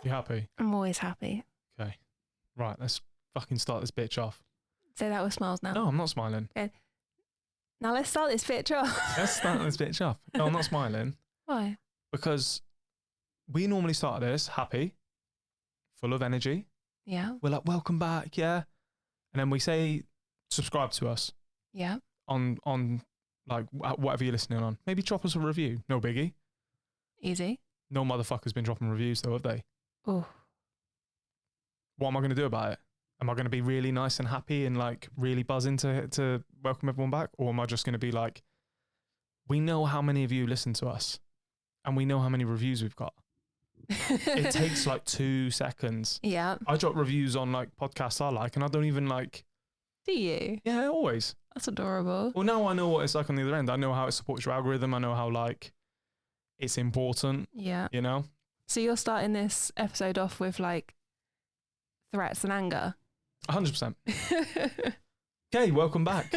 You happy? I'm always happy. Okay. Right, let's fucking start this bitch off. Say that with smiles now. No, I'm not smiling. Okay. Now let's start this bitch off. Let's start this bitch off. No, I'm not smiling. Why? Because we normally start this happy, full of energy. Yeah. We're like, welcome back, yeah. And then we say, subscribe to us. Yeah. On like whatever you're listening on. Maybe drop us a review. No biggie. Easy. No motherfucker's been dropping reviews though, have they? Oh. What am I going to do about it? Am I going to be really nice and happy and like really buzzing to welcome everyone back? Or am I just going to be like, we know how many of you listen to us and we know how many reviews we've got. It takes like 2 seconds. Yeah. I drop reviews on like podcasts I like and I don't even like. Do you? Yeah, always. That's adorable. Well, now I know what it's like on the other end. I know how it supports your algorithm. I know how like it's important. Yeah. You know? So you're starting this episode off with like threats and anger. 100%. Okay, welcome back.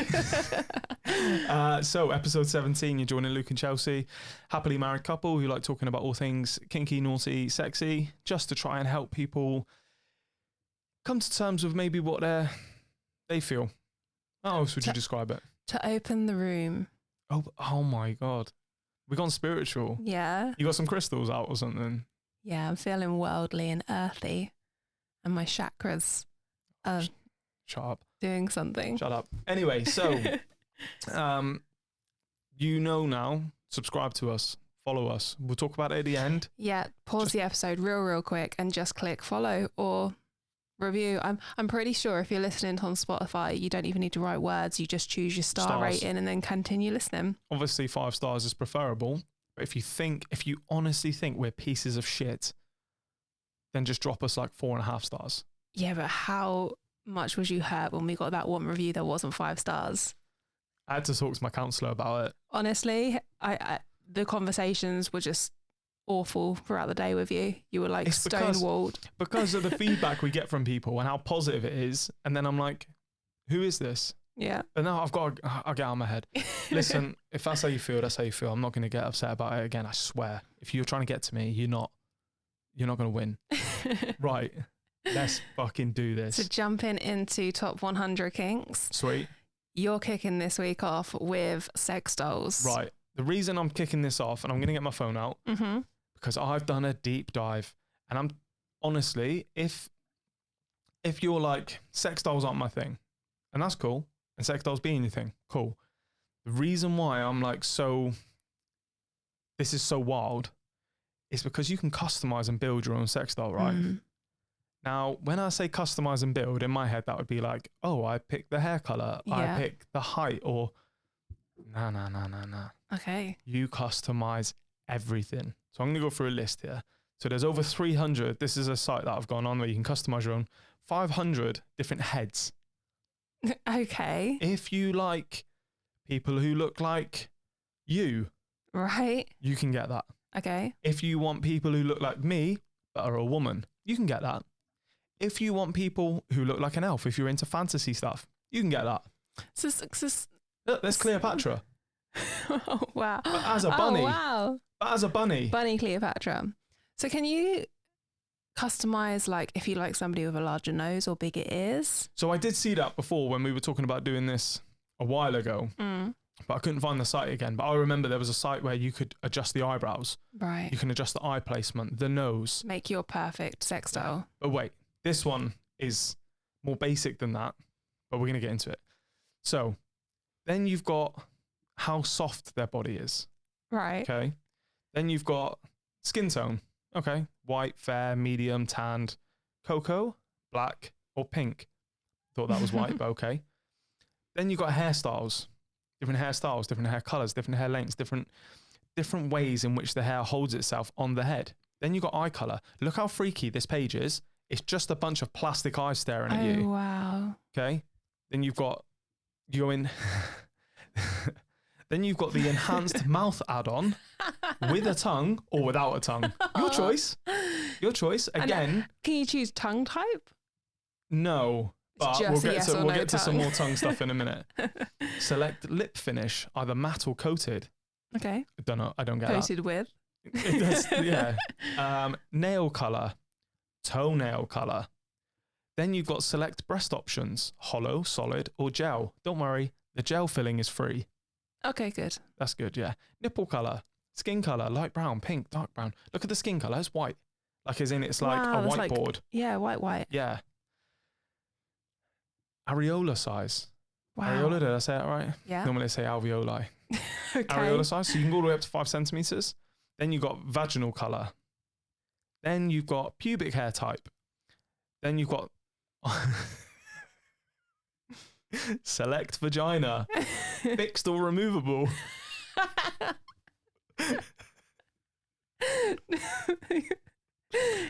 So episode 17, you're joining Luke and Chelsea, happily married couple who like talking about all things kinky, naughty, sexy, just to try and help people come to terms with maybe what they feel. How else would you describe it? To open the room. Oh my God. We gone spiritual. Yeah. You got some crystals out or something? Yeah, I'm feeling worldly and earthy. And my chakras are Shut up. doing something. Shut up. Anyway, so you know now, subscribe to us, follow us. We'll talk about it at the end. Yeah, pause the episode real quick and just click follow or review. I'm pretty sure if you're listening on Spotify, you don't even need to write words. You just choose your star rating and then continue listening. Obviously 5 stars is preferable. But if you honestly think we're pieces of shit, then just drop us like 4.5 stars. Yeah, but how much was you hurt when we got that one review that wasn't 5 stars? I had to talk to my counsellor about it. Honestly, I the conversations were just awful throughout the day with you. You were like stonewalled. Because of the feedback we get from people and how positive it is. And then I'm like, who is this? Yeah. But now I'll get out of my head. Listen, if that's how you feel, that's how you feel. I'm not going to get upset about it again. I swear. If you're trying to get to me, you're not going to win. Right. Let's fucking do this. So jumping into top 100 kinks. Sweet. You're kicking this week off with sex dolls. Right. The reason I'm kicking this off, and I'm going to get my phone out, because I've done a deep dive. And I'm honestly, if you're like, sex dolls aren't my thing, and that's cool, and sex dolls being your thing, cool. The reason why I'm like this is so wild is because you can customize and build your own sex doll, right? Now, when I say customize and build, in my head, that would be like, oh, I pick the hair color, I pick the height, or no. Okay. You customize everything. So I'm going to go through a list here. So there's over 300. This is a site that I've gone on where you can customize your own 500 different heads. Okay. If you like people who look like you, right, you can get that. Okay. If you want people who look like me, but are a woman, you can get that. If you want people who look like an elf, if you're into fantasy stuff, you can get that. Look, there's Cleopatra. Oh, wow. But as a bunny. Oh, wow. But as a bunny. Bunny Cleopatra. So can you customize, like, if you like somebody with a larger nose or bigger ears? So I did see that before when we were talking about doing this a while ago, but I couldn't find the site again. But I remember there was a site where you could adjust the eyebrows. Right. You can adjust the eye placement, the nose. Make your perfect sex doll. But wait, this one is more basic than that, but we're going to get into it. So then you've got how soft their body is. Right. Okay. Then you've got skin tone. Okay. White, fair, medium, tanned, cocoa, black, or pink. Thought that was white, but okay. Then you've got hairstyles. Different hairstyles, different hair colors, different hair lengths, different ways in which the hair holds itself on the head. Then you've got eye color. Look how freaky this page is. It's just a bunch of plastic eyes staring at you. Oh, wow. Okay. Then you've got, then you've got the enhanced mouth add-on with a tongue or without a tongue. Your choice. Your choice. Again. Can you choose tongue type? No. But we'll get to some more tongue stuff in a minute. Select lip finish, either matte or coated. Okay. I don't know. I don't get Coated that. with. It does, yeah. Nail color. toenail color. Then you've got select breast options, hollow, solid, or gel. Don't worry, the gel filling is free. Okay, good. That's good, yeah. Nipple color, skin color, light brown, pink, dark brown. Look at the skin color, it's white. Like as in it's like Wow, a that's whiteboard. Yeah, white. Yeah. Areola size. Wow. Areola, did I say it right? Yeah. Normally they say alveoli. Okay. Areola size, so you can go all the way up to 5 centimeters. Then you've got vaginal color. Then you've got pubic hair type. Then you've got select vagina, fixed or removable.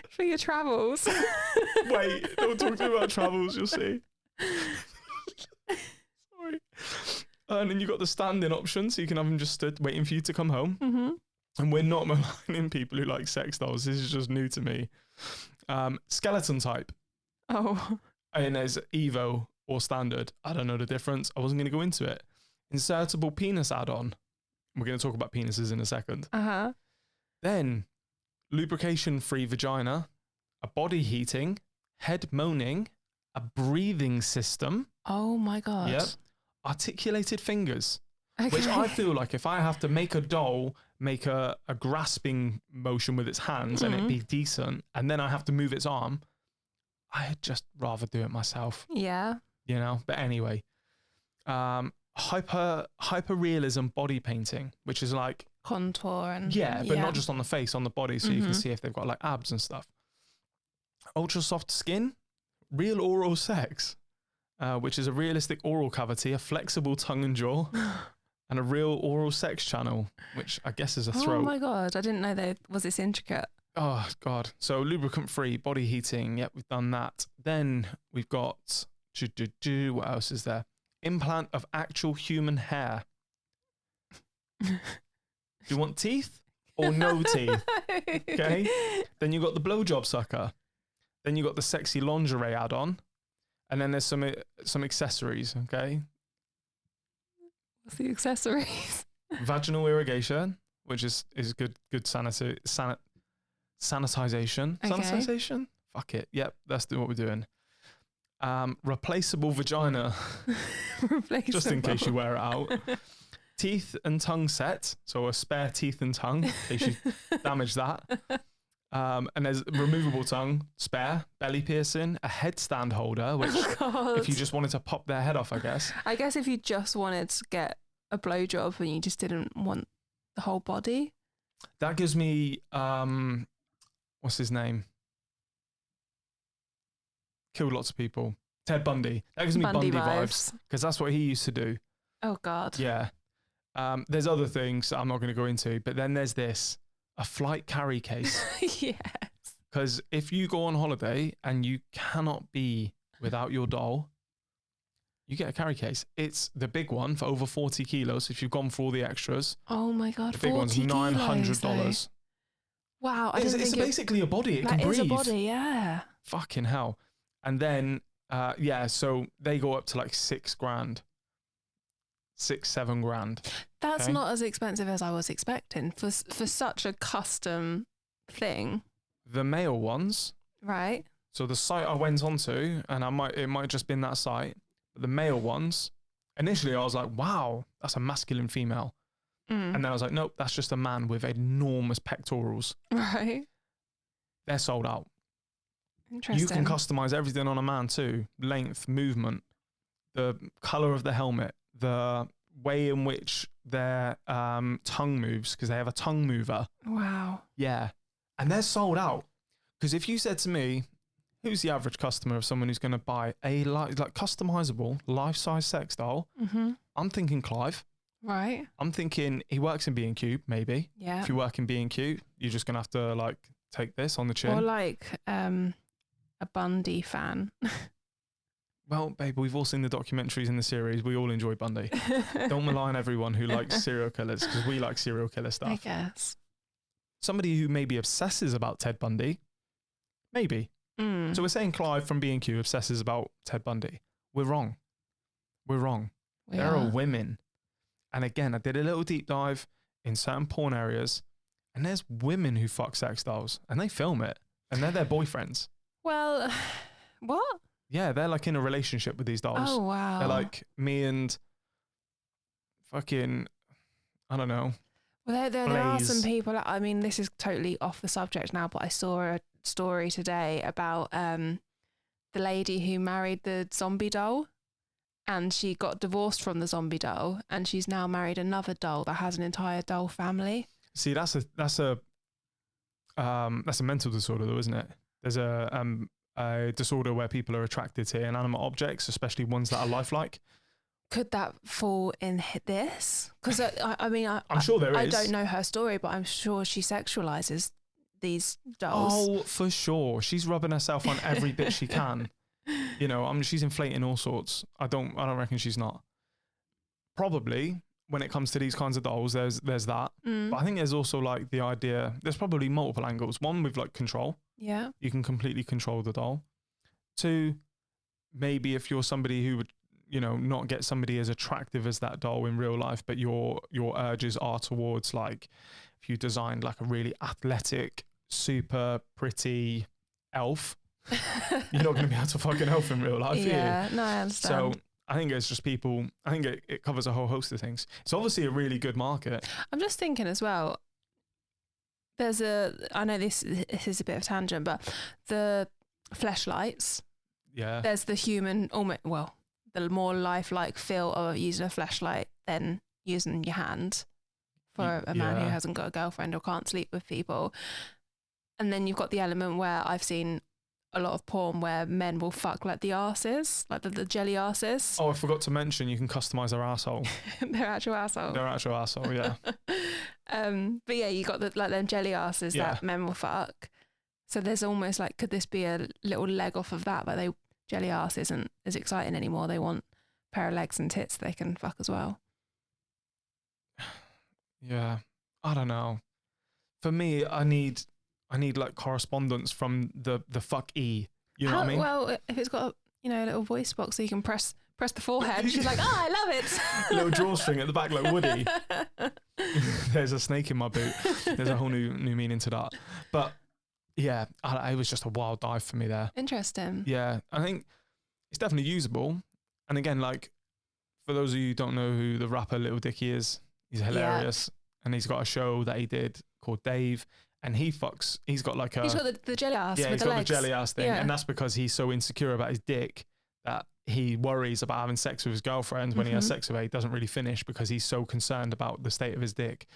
For your travels. Wait, don't talk to me about travels, you'll see. Sorry. And then you've got the standing option, so you can have them just stood waiting for you to come home. Mm-hmm. And we're not maligning people who like sex dolls. This is just new to me. Skeleton type. Oh. And there's Evo or standard. I don't know the difference. I wasn't going to go into it. Insertable penis add-on. We're going to talk about penises in a second. Uh-huh. Then lubrication-free vagina, a body heating, head moaning, a breathing system. Oh my God. Yep. Articulated fingers. Okay. Which I feel like if I have to make a doll make a grasping motion with its hands and it be decent, and then I have to move its arm, I'd just rather do it myself. Yeah. You know? But anyway. Hyper realism body painting, which is like contour and but not just on the face, on the body, so you can see if they've got like abs and stuff. Ultra soft skin, real oral sex, which is a realistic oral cavity, a flexible tongue and jaw, and a real oral sex channel, which I guess is a throat. Oh my God, I didn't know there was this intricate. Oh God. So lubricant free, body heating. Yep, we've done that. Then we've got what else is there? Implant of actual human hair. Do you want teeth or no teeth? Okay. Then you got the blowjob sucker. Then you got the sexy lingerie add-on, and then there's some accessories. Okay. What's the accessories? Vaginal irrigation, which is good sanitization. Okay. Sanitization. Fuck it. Yep, that's what we're doing. Replaceable vagina. Replaceable. Just in case you wear it out. Teeth and tongue set, so a spare teeth and tongue in case you damage that. And there's removable tongue, spare, belly piercing, a headstand holder, which if you just wanted to pop their head off, I guess. I guess if you just wanted to get a blowjob and you just didn't want the whole body. That gives me, what's his name? Killed lots of people. Ted Bundy. That gives me Bundy vibes because that's what he used to do. Oh God. Yeah. There's other things that I'm not going to go into, but then there's this, a flight carry case. Yes. Because if you go on holiday and you cannot be without your doll, you get a carry case. It's the big one for over 40 kilos if you've gone for all the extras. Oh my God. The big one's $900. Wow. It's basically a body. It can breathe. That is a body, yeah. Fucking hell. And then, so they go up to like $6,000. 6-7 grand. That's not as expensive as I was expecting for such a custom thing. The male ones, right? So the site I went onto, and it might have just been that site, but the male ones, initially I was like, wow, that's a masculine female. And then I was like, nope, that's just a man with enormous pectorals. Right. They're sold out. Interesting. You can customize everything on a man too. Length, movement, the color of the helmet, the way in which their tongue moves, because they have a tongue mover. Wow. Yeah. And they're sold out. Because if you said to me, who's the average customer of someone who's going to buy a like customizable life-size sex doll? I'm thinking Clive. Right. I'm thinking he works in B&Q, maybe. Yeah. If you work in B&Q, you're just going to have to like take this on the chin. Or like a Bundy fan. Well, babe, we've all seen the documentaries in the series. We all enjoy Bundy. Don't malign everyone who likes serial killers, because we like serial killer stuff. I guess. Somebody who maybe obsesses about Ted Bundy, maybe. So we're saying Clive from B&Q obsesses about Ted Bundy. We're wrong. There are women. And again, I did a little deep dive in certain porn areas, and there's women who fuck sex dolls, and they film it, and they're their boyfriends. Well, what? Yeah, they're like in a relationship with these dolls. Oh, wow. They're like me and fucking, I don't know. Well, there are Blaze. some people, I mean, this is totally off the subject now, but I saw a story today about the lady who married the zombie doll, and she got divorced from the zombie doll, and she's now married another doll that has an entire doll family. See, that's a mental disorder though, isn't it? There's a disorder where people are attracted to inanimate objects, especially ones that are lifelike. Could that fall in this? Because I mean, I'm sure there is. I don't know her story, but I'm sure she sexualizes these dolls. Oh, for sure. She's rubbing herself on every bit she can. You know, she's inflating all sorts. I don't reckon she's not. Probably when it comes to these kinds of dolls, there's that. But I think there's also like the idea. There's probably multiple angles. One with like control. Yeah. You can completely control the doll. Two, maybe if you're somebody who would, you know, not get somebody as attractive as that doll in real life, but your urges are towards like, if you designed like a really athletic, super pretty elf, you're not going to be able to fucking elf in real life. Yeah, no, I understand. So I think it's just people, I think it covers a whole host of things. It's obviously a really good market. I'm just thinking as well, I know this is a bit of a tangent, but the fleshlights, Yeah. there's the human, the more lifelike feel of using a fleshlight than using your hand for a man who hasn't got a girlfriend or can't sleep with people. And then you've got the element where I've seen a lot of porn where men will fuck like the arses, like the jelly arses. Oh, I forgot to mention you can customize their asshole. Their actual asshole. Their actual asshole, yeah. But yeah, you got them jelly asses that men will fuck. So there's almost like, could this be a little leg off of that? Like jelly arse isn't as exciting anymore. They want a pair of legs and tits they can fuck as well. Yeah, I don't know. For me, I need like correspondence from the fuck E. You know what I mean? Well, if it's got a little voice box so you can press the forehead, she's like, I love it. Little drawstring at the back like Woody. There's a snake in my boot. There's a whole new meaning to that. But yeah, it was just a wild dive for me there. Interesting. Yeah, I think it's definitely usable. And again, like for those of you who don't know who the rapper Little Dicky is, he's hilarious. And he's got a show that he did called Dave. And he's got he's got the jelly ass with the legs. Yeah, he's got the jelly ass thing. Yeah. And that's because he's so insecure about his dick that he worries about having sex with his girlfriend. When he has sex with her, he doesn't really finish because he's so concerned about the state of his dick.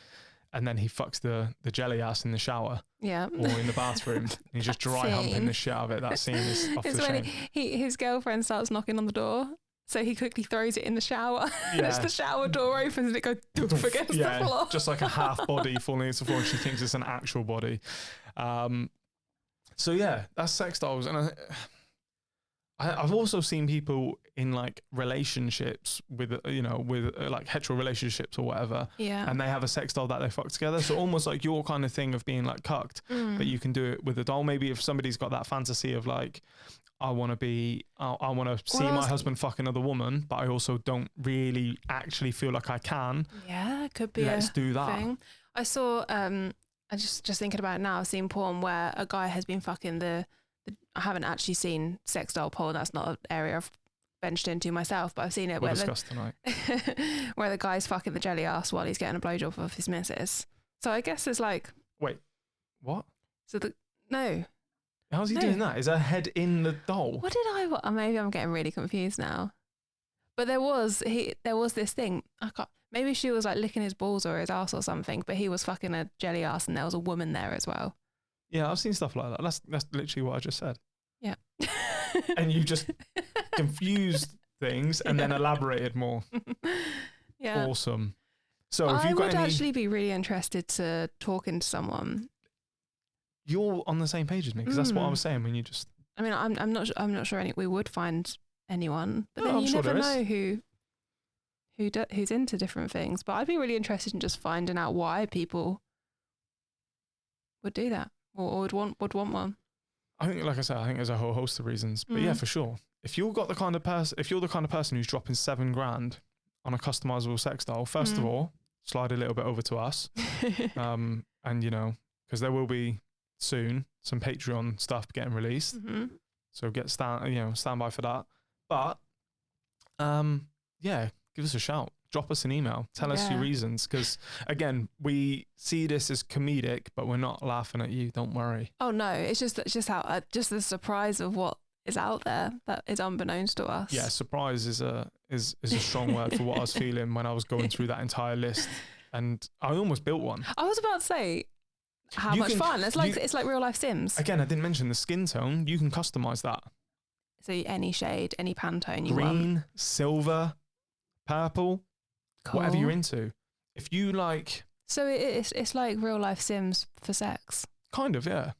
And then he fucks the jelly ass in the shower. Yeah. Or in the bathroom. And he's just dry humping the shit out of it. That scene is off the chain. His girlfriend starts knocking on the door. So he quickly throws it in the shower. And as the shower door opens and it goes doof against the floor. Just like a half body falling into the floor and she thinks it's an actual body. So yeah, that's sex dolls. And I've also seen people in like relationships with like hetero relationships or whatever. Yeah. And they have a sex doll that they fuck together. So almost like your kind of thing of being like cucked, but you can do it with a doll. Maybe if somebody's got that fantasy of like, I want to see my husband fuck another woman, but I also don't really actually feel like I can. Yeah, it could be. Let's do that. Thing. I saw, I just thinking about it now, I've seen porn where a guy has been fucking I haven't actually seen sex doll porn. That's not an area I've ventured into myself, but I've seen it We'll discuss tonight. where the guy's fucking the jelly ass while he's getting a blowjob of his missus. So I guess it's like. Wait, what? No. How's he doing that? Is her head in the doll? What did I? Maybe I'm getting really confused now. But there was this thing. Maybe she was like licking his balls or his ass or something. But he was fucking a jelly ass, and there was a woman there as well. Yeah, I've seen stuff like that. That's literally what I just said. Yeah. And you just confused things and then elaborated more. Yeah. Awesome. So if I you've got would actually be really interested to talking to someone. You're on the same page as me because that's what I was saying when you just. I mean, I'm not sure we would find anyone, but then I'm you sure never know who's into different things. But I'd be really interested in just finding out why people would do that or would want one. I think, like I said, there's a whole host of reasons. But yeah, for sure. If you're the kind of person who's dropping $7,000 on a customizable sex doll, first of all, slide a little bit over to us, and because there will be soon some Patreon stuff getting released. So stand by for that. But yeah, give us a shout. Drop us an email. Tell us your reasons. Because again, we see this as comedic, but we're not laughing at you. Don't worry. Oh no, it's just the surprise of what is out there that is unbeknownst to us. Yeah, surprise is a strong word for what I was feeling when I was going through that entire list, and I almost built one. I was about to say, how much fun! It's like real life Sims. Again, I didn't mention the skin tone. You can customize that. So any shade, any Pantone you want. Green, silver, purple, whatever you're into. If you like... So it's like real life Sims for sex. Kind of, yeah.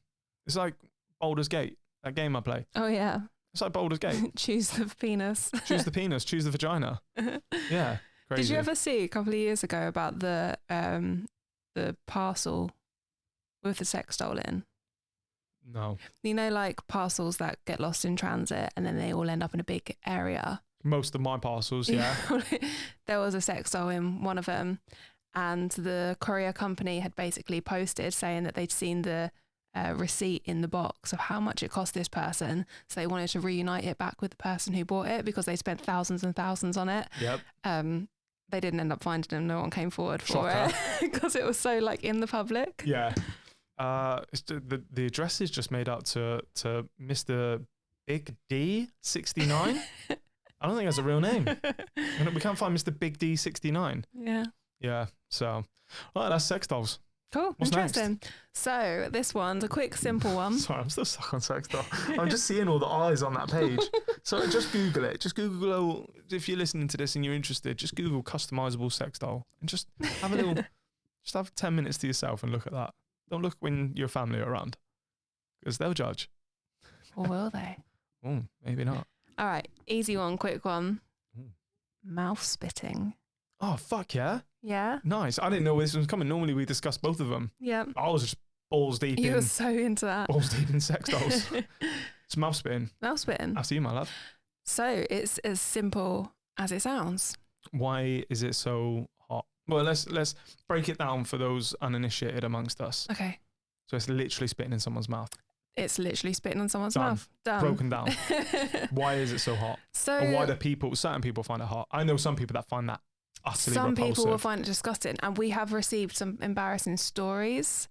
It's like Baldur's Gate, that game I play. Oh, yeah. It's like Baldur's Gate. Choose the penis. Choose the penis, choose the vagina. Yeah, crazy. Did you ever see a couple of years ago about the parcel with the sex doll in? No. You know, like parcels that get lost in transit and then they all end up in a big area. Most of my parcels, yeah. There was a sex doll in one of them, and the courier company had basically posted saying that they'd seen the receipt in the box of how much it cost this person, so they wanted to reunite it back with the person who bought it because they spent thousands and thousands on it. Yep. They didn't end up finding them. No one came forward for it because it was so like in the public. Yeah. The address is just made out to Mr. Big D 69. I don't think that's a real name. We can't find Mr. Big D 69. Yeah. Yeah. So, well, that's sex dolls. Cool. What's Interesting. Next? So this one's a quick, simple one. Sorry, I'm still stuck on sex doll. I'm just seeing all the eyes on that page. So just Google it. Just Google, if you're listening to this and you're interested, just Google customizable sex doll and just have a little, just have 10 minutes to yourself and look at that. Don't look when your family are around because they'll judge. Or will they? Oh, maybe not. All right. Easy one, quick one. Ooh. Mouth spitting. Oh, fuck yeah. Yeah. Nice. I didn't know this was coming. Normally we discuss both of them. Yeah. I was just balls deep You were so into that. Balls deep in sex dolls. It's mouth spitting. Mouth spitting. I see you, my love. So it's as simple as it sounds. Why is it so hot? Well, let's break it down for those uninitiated amongst us. Okay. So it's literally spitting in someone's mouth. It's literally spitting on someone's Done. mouth. Done. Broken down. Why is it so hot? So, and why do certain people find it hot? I know some people that find that utterly some repulsive. people will find it disgusting, and we have received some embarrassing stories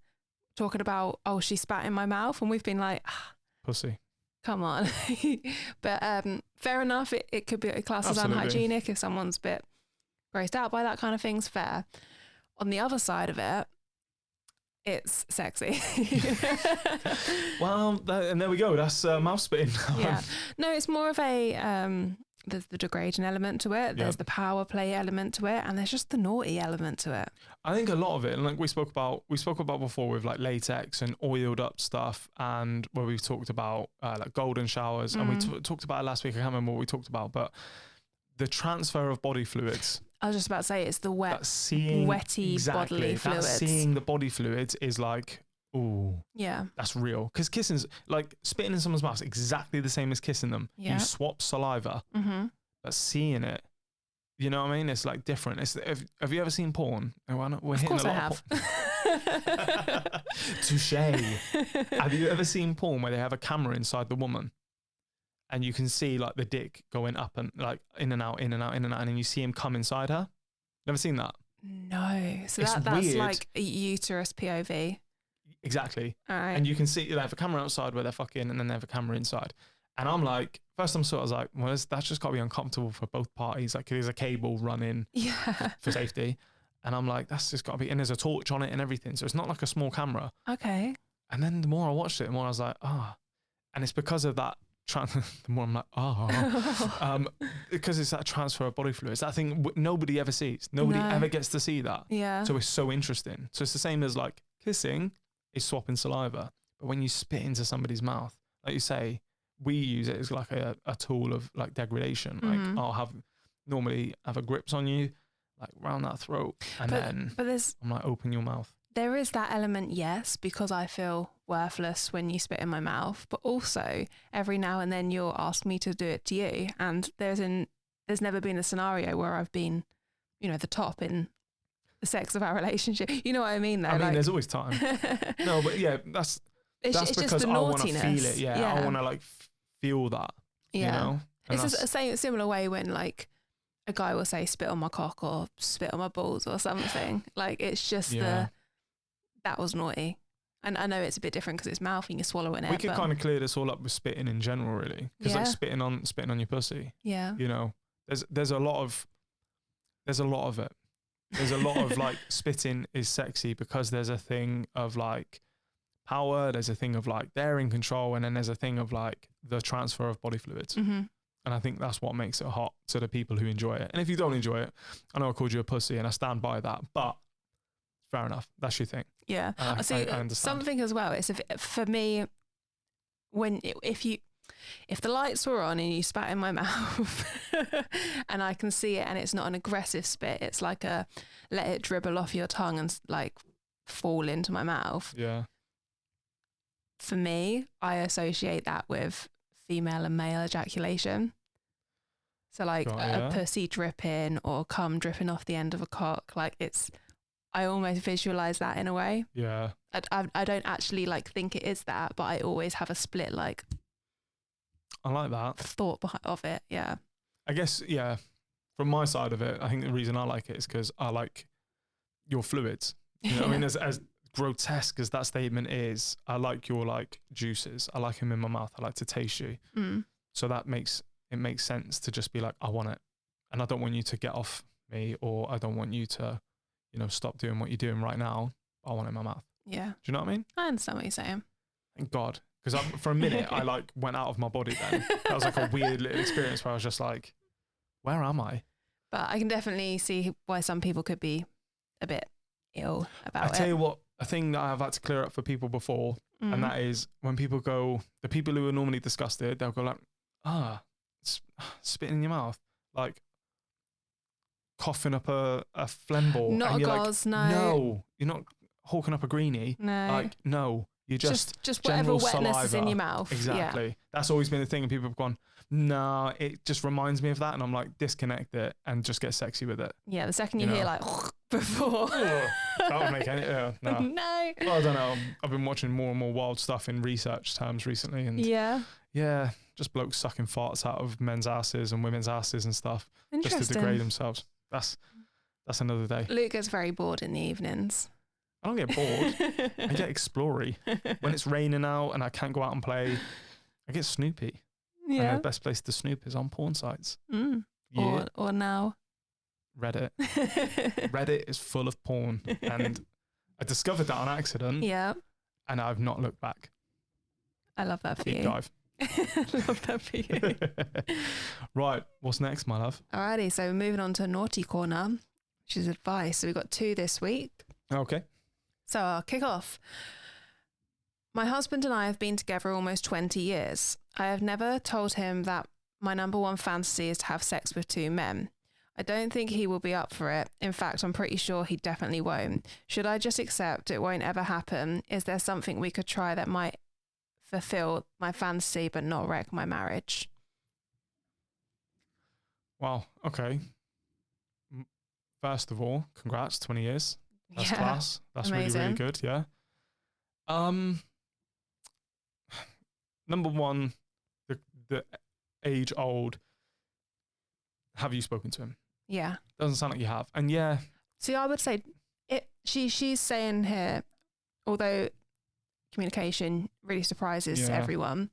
talking about, oh, she spat in my mouth, and we've been like, pussy. Come on. But fair enough, it could be classed as unhygienic if someone's a bit grossed out by that kind of thing's fair. On the other side of it, it's sexy. Well, and there we go. That's mouth spitting. Yeah. No, it's more of a there's the degrading element to it. There's the power play element to it, and there's just the naughty element to it. I think a lot of it, and like we spoke about before with like latex and oiled up stuff, and where we've talked about like golden showers, and we talked about it last week. I can't remember what we talked about, but the transfer of body fluids. I was just about to say it's the wetty bodily fluids. That seeing the body fluids is like, ooh, yeah, that's real. Because kissing's like spitting in someone's mouth is exactly the same as kissing them. Yeah. You swap saliva, but seeing it, you know what I mean? It's like different. Have you ever seen porn? Of course I have. Touche. Have you ever seen porn where they have a camera inside the woman? And you can see like the dick going up and like in and out, in and out, in and out, and then you see him come inside her. Never seen that? No. So that's weird. like a uterus POV. Exactly. All right. And you can see they have a camera outside where they're fucking, and then they have a camera inside. And I'm like, first I was like, well, that's just got to be uncomfortable for both parties. Like there's a cable running for safety. And I'm like, that's just got to be, and there's a torch on it and everything. So it's not like a small camera. Okay. And then the more I watched it, the more I was like, and it's because of that. The more I'm like, because it's that transfer of body fluids. That thing nobody ever sees. Nobody ever gets to see that. Yeah. So it's so interesting. So it's the same as like kissing is swapping saliva, but when you spit into somebody's mouth, like you say, we use it as like a tool of like degradation. Like I'll normally have a grips on you, like round that throat, and then I'm like, open your mouth. There is that element, yes, because I feel worthless when you spit in my mouth, but also every now and then you'll ask me to do it to you, and there's never been a scenario where I've been, the top in the sex of our relationship. You know what I mean, though? I mean, there's always time. No, but yeah, that's it's because just the I want to naughtiness. feel it. Yeah, I want to like feel that, Yeah. you know? And It's just a similar way when like a guy will say spit on my cock or spit on my balls or something. Like it's just that was naughty. And I know it's a bit different because it's mouth and you're swallowing it. We could kind of clear this all up with spitting in general, really. Because like spitting on your pussy. Yeah. You know, there's a lot of it. There's a lot of like spitting is sexy because there's a thing of like power, there's a thing of like they're in control, and then there's a thing of like the transfer of body fluids. Mm-hmm. And I think that's what makes it hot to the people who enjoy it. And if you don't enjoy it, I know I called you a pussy and I stand by that, but fair enough. That's your thing. Yeah. I understand. Something as well is for me, if the lights were on and you spat in my mouth and I can see it and it's not an aggressive spit, it's like a let it dribble off your tongue and like fall into my mouth. Yeah. For me, I associate that with female and male ejaculation. So like a pussy dripping or cum dripping off the end of a cock, like I almost visualize that in a way. Yeah. I don't actually like think it is that, but I always have a split like I like that thought of it. Yeah. I guess, yeah, from my side of it, I think the reason I like it is because I like your fluids. You know what I mean? As grotesque as that statement is, I like your like juices. I like them in my mouth. I like to taste you. So that makes sense to just be like, I want it. And I don't want you to get off me, or I don't want you to, you know, stop doing what you're doing right now. I want it in my mouth. Yeah. Do you know what I mean? I understand what you're saying. Thank God. Because for a minute, I like went out of my body then. That was like a weird little experience where I was just like, where am I? But I can definitely see why some people could be a bit ill about it. I tell you what, a thing that I've had to clear up for people before, and that is when people go, the people who are normally disgusted, they'll go like, spitting in your mouth, like coughing up a phlegm ball. Not and a you're gauze, like, no. No, you're not hawking up a greenie. No. Like, no. You're just whatever general wetness saliva. is in your mouth. Exactly. Yeah. That's always been the thing. And people have gone, no, it just reminds me of that. And I'm like, disconnect it and just get sexy with it. Yeah, the second you hear like before. That would make any, no. No. Well, I don't know. I've been watching more and more wild stuff in research terms recently. And yeah, just blokes sucking farts out of men's asses and women's asses and stuff. Just to degrade themselves. That's another day. Luke gets very bored in the evenings. I don't get bored. I get explory. When it's raining out and I can't go out and play, I get snoopy. Yeah. And the best place to snoop is on porn sites. Yeah. Or now. Reddit. Reddit is full of porn. And I discovered that on accident. Yeah. And I've not looked back. I love that for Deep you. dive. I love that for you. Right. What's next, my love? Alrighty. So moving on to Naughty Corner, which is advice. So we've got 2 this week. Okay. So I'll kick off. My husband and I have been together almost 20 years. I have never told him that my number one fantasy is to have sex with 2 men. I don't think he will be up for it. In fact, I'm pretty sure he definitely won't. Should I just accept it won't ever happen? Is there something we could try that might fulfill my fantasy but not wreck my marriage? Wow. Okay. First of all, congrats, 20 years. That's class. That's amazing. Really, really good. Yeah. Number one, the age old. Have you spoken to him? Yeah. Doesn't sound like you have. And yeah. See, I would say it. She's saying here, although communication really surprises everyone,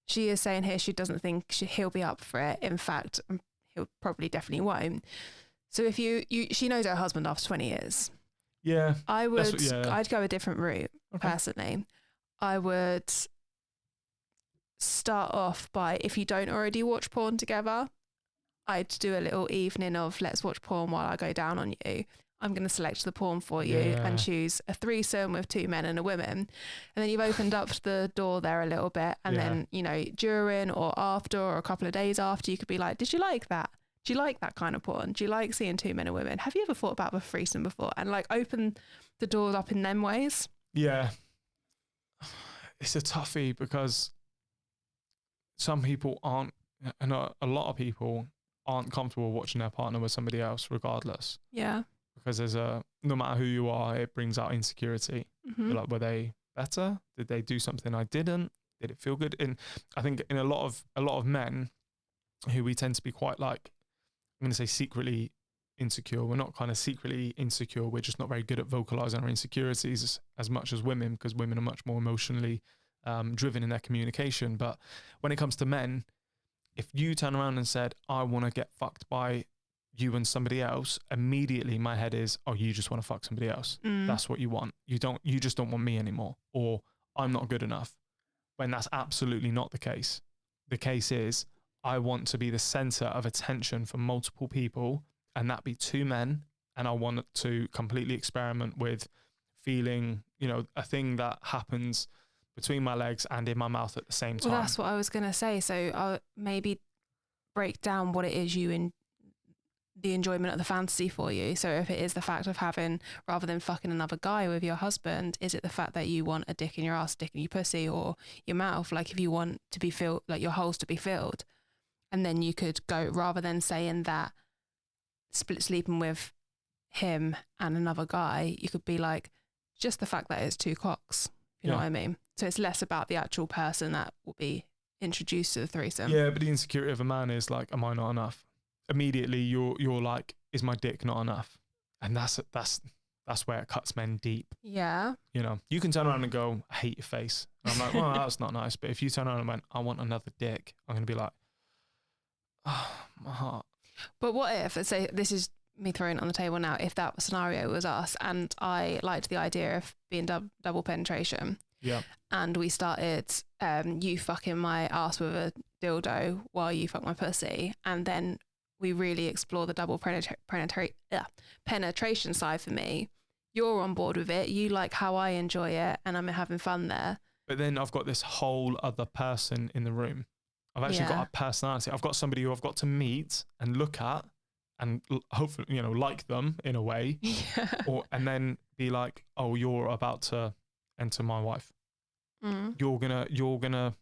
she is saying here she doesn't think he'll be up for it. In fact, he'll probably definitely won't. So if she knows her husband after 20 years. Yeah. I'd go a different route, personally. I would start off by, if you don't already watch porn together, I'd do a little evening of let's watch porn while I go down on you. I'm going to select the porn for you and choose a threesome with 2 men and a woman. And then you've opened up the door there a little bit. And then, you know, during or after or a couple of days after, you could be like, did you like that? Do you like that kind of porn? Do you like seeing 2 men and women? Have you ever thought about a threesome before? And like open the doors up in them ways. Yeah. It's a toughie because some people aren't, and a lot of people aren't comfortable watching their partner with somebody else regardless. Yeah. Because no matter who you are, it brings out insecurity. You're like, were they better? Did they do something I didn't? Did it feel good? And I think in a lot of men who we tend to be quite like, I'm going to say secretly insecure. We're not kind of secretly insecure. We're just not very good at vocalizing our insecurities as much as women, because women are much more emotionally driven in their communication. But when it comes to men, if you turn around and said, I want to get fucked by you and somebody else, immediately my head is, oh, you just want to fuck somebody else. That's what you want. You just don't want me anymore, or I'm not good enough. When that's absolutely not the case. The case is, I want to be the center of attention for multiple people, and that be two men, and I want to completely experiment with feeling, a thing that happens between my legs and in my mouth at the same time. Well, that's what I was going to say. So I'll maybe break down what it is the enjoyment of the fantasy for you. So if it is the fact of having, rather than fucking another guy with your husband, is it the fact that you want a dick in your ass, dick in your pussy, or your mouth? Like if you want to be filled, like your holes to be filled, and then you could go, rather than saying that split sleeping with him and another guy, you could be like, just the fact that it's two cocks. You know what I mean? So it's less about the actual person that will be introduced to the threesome. Yeah, but the insecurity of a man is like, am I not enough? Immediately you're like, is my dick not enough? And that's where it cuts men deep. Yeah. You can turn around and go, I hate your face. And I'm like, well, that's not nice. But if you turn around and went, I want another dick, I'm going to be like, oh, my heart. But what if, let's say, this is me throwing it on the table now, if that scenario was us and I liked the idea of being double penetration. Yeah. And we started you fucking my ass with a dildo while you fuck my pussy, and then we really explore the double penetration side for me. You're on board with it. You like how I enjoy it, and I'm having fun there. But then I've got this whole other person in the room. I've actually got a personality. I've got somebody who I've got to meet and look at and hopefully, like them in a way. Yeah. And then be like, oh, you're about to enter my wife. You're gonna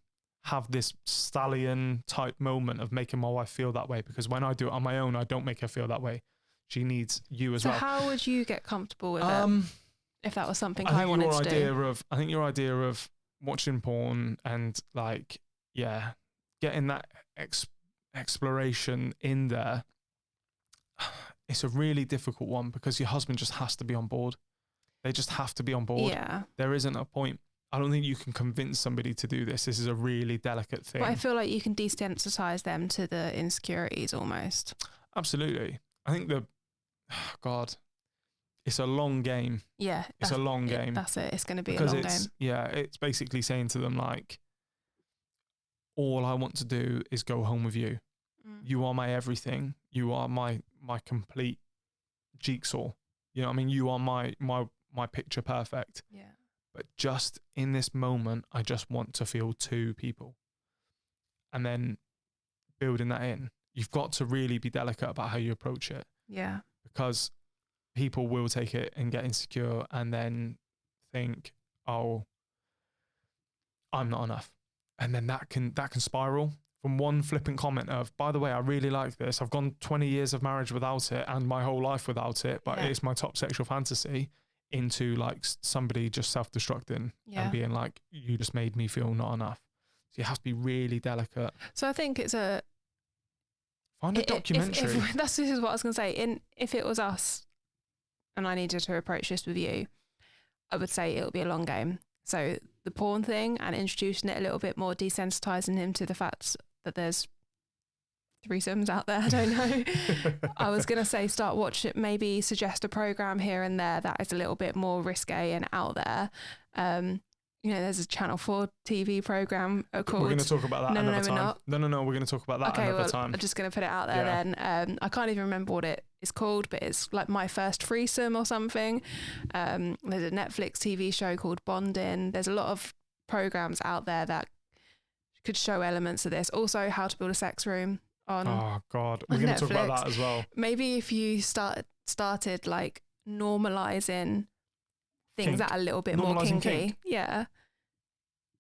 have this stallion type moment of making my wife feel that way, because when I do it on my own, I don't make her feel that way. She needs you as well. So how would you get comfortable with it if that was something I wanted to do? I think your idea of watching porn and like, getting that exploration in there, it's a really difficult one, because your husband just has to be on board. They just have to be on board. Yeah. There isn't a point. I don't think you can convince somebody to do this. This is a really delicate thing. But I feel like you can desensitize them to the insecurities almost. Absolutely. I think it's a long game. Yeah. It's a long game. That's it. It's going to be a long game. Yeah. It's basically saying to them like, all I want to do is go home with you. You are my everything. You are my complete jigsaw. You know what I mean? You are my picture perfect. Yeah. But just in this moment, I just want to feel two people. And then building that in, you've got to really be delicate about how you approach it. Yeah. Because people will take it and get insecure and then think, oh, I'm not enough. And then that can spiral from one flippant comment of, by the way, I really like this. I've gone 20 years of marriage without it and my whole life without it, but it's my top sexual fantasy, into like somebody just self-destructing and being like, you just made me feel not enough. So you have to be really delicate. So I think it's find a documentary. This is what I was going to say. If it was us and I needed to approach this with you, I would say it'll be a long game. So the porn thing and introducing it a little bit more, desensitizing him to the fact that there's threesomes out there. I don't know. I was going to say start watching, maybe suggest a program here and there that is a little bit more risque and out there. There's a Channel 4 TV program called... We're going to talk about that another time. We're not. No, we're going to talk about that another time. I'm just going to put it out there then. I can't even remember what it is called, but it's like My First Threesome or something. There's a Netflix TV show called Bonding. There's a lot of programs out there that could show elements of this. Also, How to Build a Sex Room on Oh, God. We're going to talk about that as well. Maybe if you started like normalising things that are a little bit more kinky. Yeah.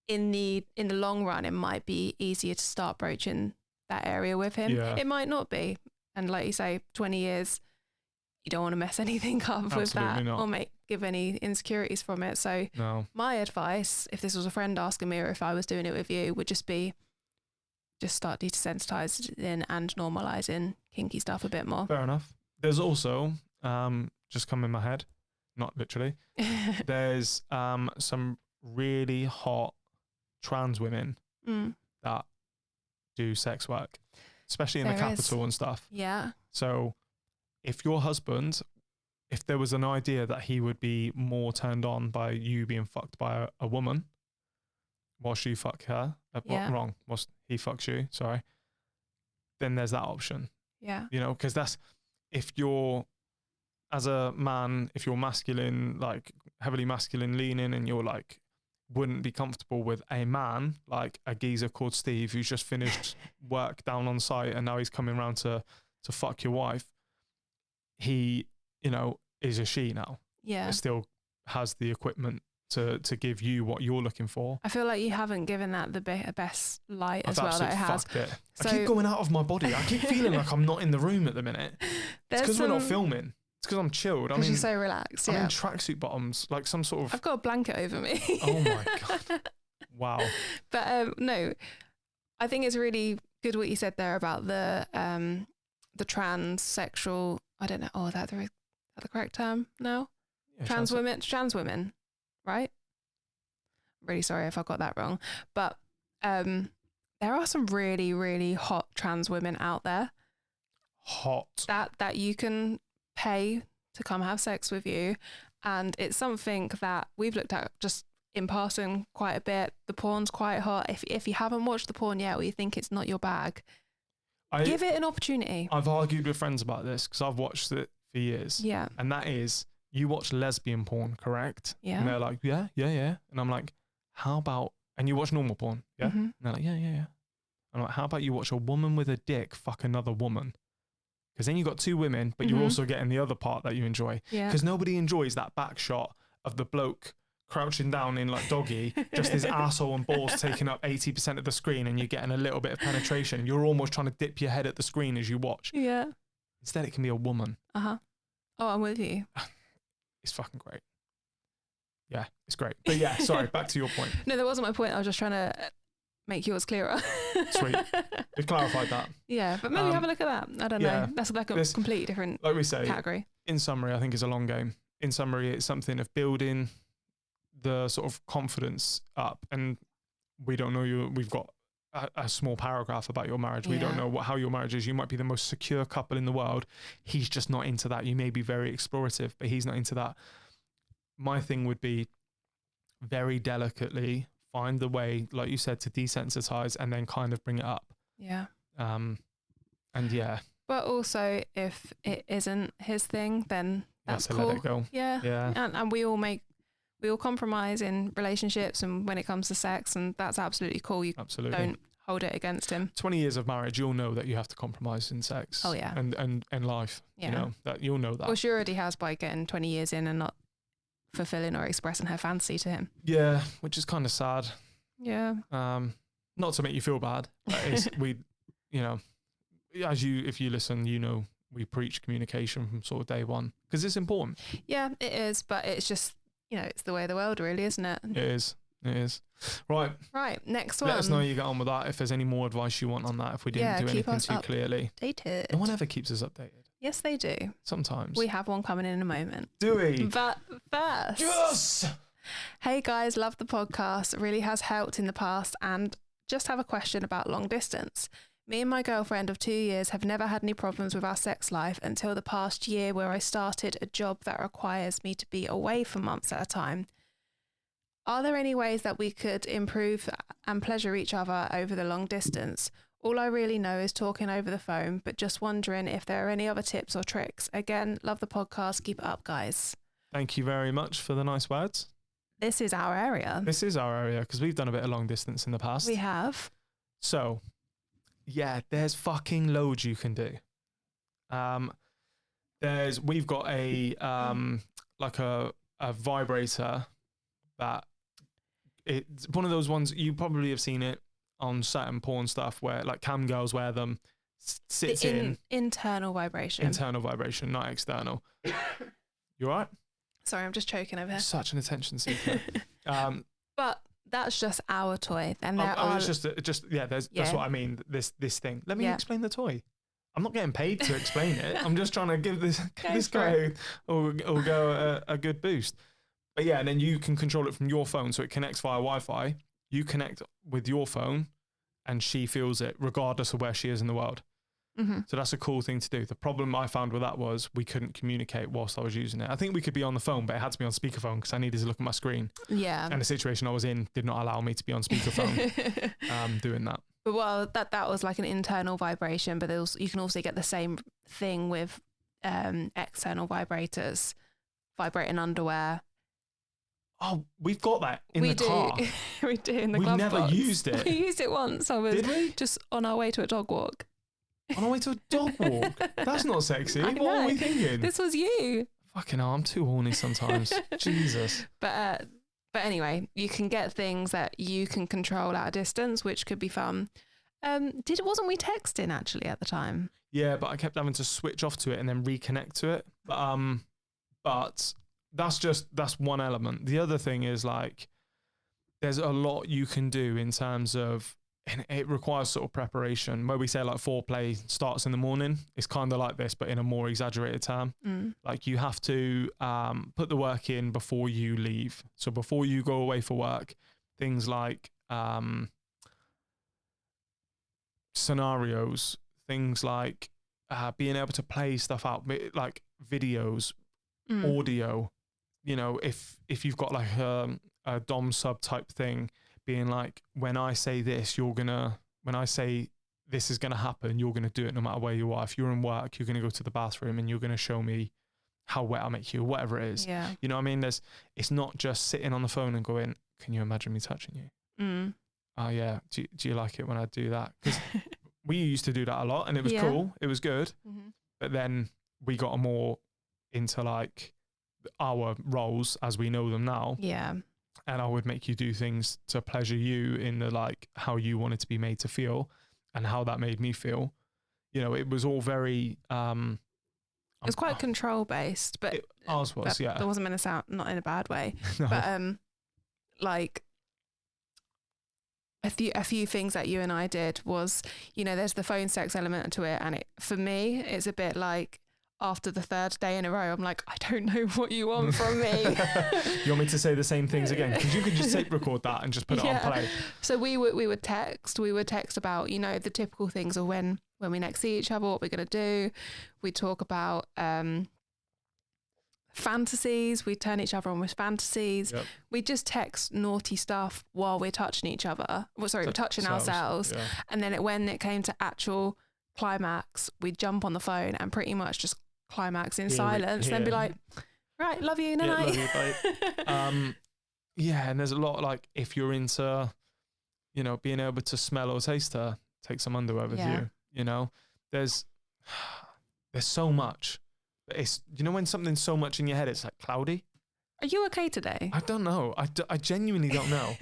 In the long run, it might be easier to start broaching that area with him. Yeah. It might not be. And like you say, 20 years, you don't want to mess anything up with that. Not. Or give any insecurities from it. So No. my advice, if this was a friend asking me or if I was doing it with you, would just be just start desensitizing and normalizing kinky stuff a bit more. Fair enough. There's also, just come in my head, not literally, there's some really hot trans women that do sex work, especially in the capital and stuff. Yeah. So if your husband, if there was an idea that he would be more turned on by you being fucked by a woman whilst you fuck her, wrong, whilst he fucks you, sorry, then there's that option. Yeah. You know, because that's, if you're, as a man, if you're masculine, like heavily masculine leaning, and you're like, wouldn't be comfortable with a man, like a geezer called Steve, who's just finished work down on site and now he's coming around to fuck your wife, he, you know, is a she now. Yeah. But still has the equipment to give you what you're looking for. I feel like you haven't given that the best light as well that it has. It. So, I keep going out of my body. I keep feeling like I'm not in the room at the minute. It's because we're not filming. It's because I'm chilled. Because you're so relaxed. I'm in tracksuit bottoms, like some sort of. I've got a blanket over me. Oh my God. Wow. But no, I think it's really good what you said there about the transsexual. I don't know. Oh, is that the correct term now? Yeah, trans women, right? I'm really sorry if I got that wrong. But there are some really, really hot trans women out there. Hot. That you can pay to come have sex with you. And it's something that we've looked at just in passing quite a bit. The porn's quite hot. If you haven't watched the porn yet or you think it's not your bag, give it an opportunity. I've argued with friends about this because I've watched it for years. Yeah. And that is, you watch lesbian porn, correct? Yeah. And they're like, yeah. And I'm like, how about, and you watch normal porn, yeah? Mm-hmm. And they're like, yeah. I'm like, how about you watch a woman with a dick fuck another woman? Because then you got two women, but you're also getting the other part that you enjoy. Yeah. Because nobody enjoys that back shot of the bloke crouching down in like doggy, just his asshole and balls taking up 80% of the screen, and you're getting a little bit of penetration. You're almost trying to dip your head at the screen as you watch. Yeah. Instead, it can be a woman. Oh, I'm with you. It's fucking great. Yeah, it's great. But yeah, sorry, back to your point. No, that wasn't my point. I was just trying to make yours clearer. Sweet. We've clarified that. Yeah, but maybe have a look at that. I don't know. That's like a completely different like we say, category. In summary, I think it's a long game. In summary, it's something of building the sort of confidence up. And we don't know you. We've got a small paragraph about your marriage. We don't know how your marriage is. You might be the most secure couple in the world. He's just not into that. You may be very explorative, but he's not into that. My thing would be very delicately find the way, like you said, to desensitize and then kind of bring it up. Yeah. And yeah. But also, if it isn't his thing, then that's cool. Let it go. Yeah. Yeah. And we all compromise in relationships and when it comes to sex, and that's absolutely cool. You don't hold it against him. 20 years of marriage, you'll know that you have to compromise in sex. Oh yeah. And life. Yeah. You know, that you'll know that. Well, she already has by getting 20 years in and not fulfilling or expressing her fancy to him. Yeah, which is kind of sad. Yeah. Not to make you feel bad. We, you know, if you listen, you know, we preach communication from sort of day one because it's important. Yeah, it is. But it's just, you know, it's the way of the world, really, isn't it? It is. Right. Next one. Let us know how you get on with that. If there's any more advice you want on that, if we didn't do anything too clearly. Updated. No one ever keeps us updated. Yes, they do. Sometimes. We have one coming in a moment. Do we? But first. Yes! Hey guys, love the podcast. It really has helped in the past, and just have a question about long distance. Me and my girlfriend of 2 years have never had any problems with our sex life until the past year, where I started a job that requires me to be away for months at a time. Are there any ways that we could improve and pleasure each other over the long distance? All I really know is talking over the phone, but just wondering if there are any other tips or tricks. Again, love the podcast. Keep it up, guys. Thank you very much for the nice words. This is our area. This is our area because we've done a bit of long distance in the past. We have. So, yeah, there's fucking loads you can do. We've got a like a vibrator that it's one of those ones, you probably have seen it on certain porn stuff where like cam girls wear them, sits in internal vibration, not external. You all right? Sorry, I'm just choking over here. Such an attention seeker. But that's just our toy. And that's what I mean. This thing. Let me explain the toy. I'm not getting paid to explain it. I'm just trying to give this guy will go a good boost. But yeah, and then you can control it from your phone, so it connects via Wi-Fi. You connect with your phone, and she feels it regardless of where she is in the world. Mm-hmm. So that's a cool thing to do. The problem I found with that was we couldn't communicate whilst I was using it. I think we could be on the phone, but it had to be on speakerphone because I needed to look at my screen. Yeah. And the situation I was in did not allow me to be on speakerphone doing that. But well, that was like an internal vibration, but you can also get the same thing with external vibrators, vibrating underwear. Oh, we've got that in the car. We do in the glove box. We've never used it. We used it once. Did we? Just on our way to a dog walk. On our way to a dog walk? That's not sexy. What were we thinking? This was you. Fucking hell, I'm too horny sometimes. Jesus. But anyway, you can get things that you can control at a distance, which could be fun. Wasn't we texting actually at the time? Yeah, but I kept having to switch off to it and then reconnect to it. But that's one element. The other thing is like, there's a lot you can do in terms of, and it requires sort of preparation. Where we say like foreplay starts in the morning, it's kind of like this, but in a more exaggerated term. Like you have to put the work in before you leave. So before you go away for work, things like scenarios, things like being able to play stuff out, like videos, audio. You know, if you've got like a dom sub type thing, being like, when I say this, when I say this is going to happen, you're going to do it no matter where you are. If you're in work, you're going to go to the bathroom and you're going to show me how wet I make you, whatever it is. Yeah. You know what I mean? It's not just sitting on the phone and going, can you imagine me touching you? Oh yeah. Do you like it when I do that? Because we used to do that a lot and it was cool. It was good. Mm-hmm. But then we got more into like our roles as we know them now. Yeah. And I would make you do things to pleasure you in the like how you wanted to be made to feel and how that made me feel. You know, it was all very it was quite control based, but ours was, yeah. That wasn't meant to sound, not in a bad way. No. But like a few things that you and I did was, you know, there's the phone sex element to it, and for me it's a bit like, after the third day in a row, I'm like, I don't know what you want from me. You want me to say the same things again? Because you could just tape record that and just put it on play. So we would text about, you know, the typical things of when we next see each other, what we're going to do. We talk about fantasies. We turn each other on with fantasies. Yep. We just text naughty stuff while we're touching each other. Well, sorry, we're touching ourselves. Yeah. And then when it came to actual climax, we'd jump on the phone and pretty much just climax in silence, then be like, right, love you, night. Yeah, and there's a lot like, if you're into, you know, being able to smell or taste her, take some underwear with you. You know, there's so much. It's, you know, when something's so much in your head, it's like cloudy. Are you okay today? I don't know. I genuinely don't know.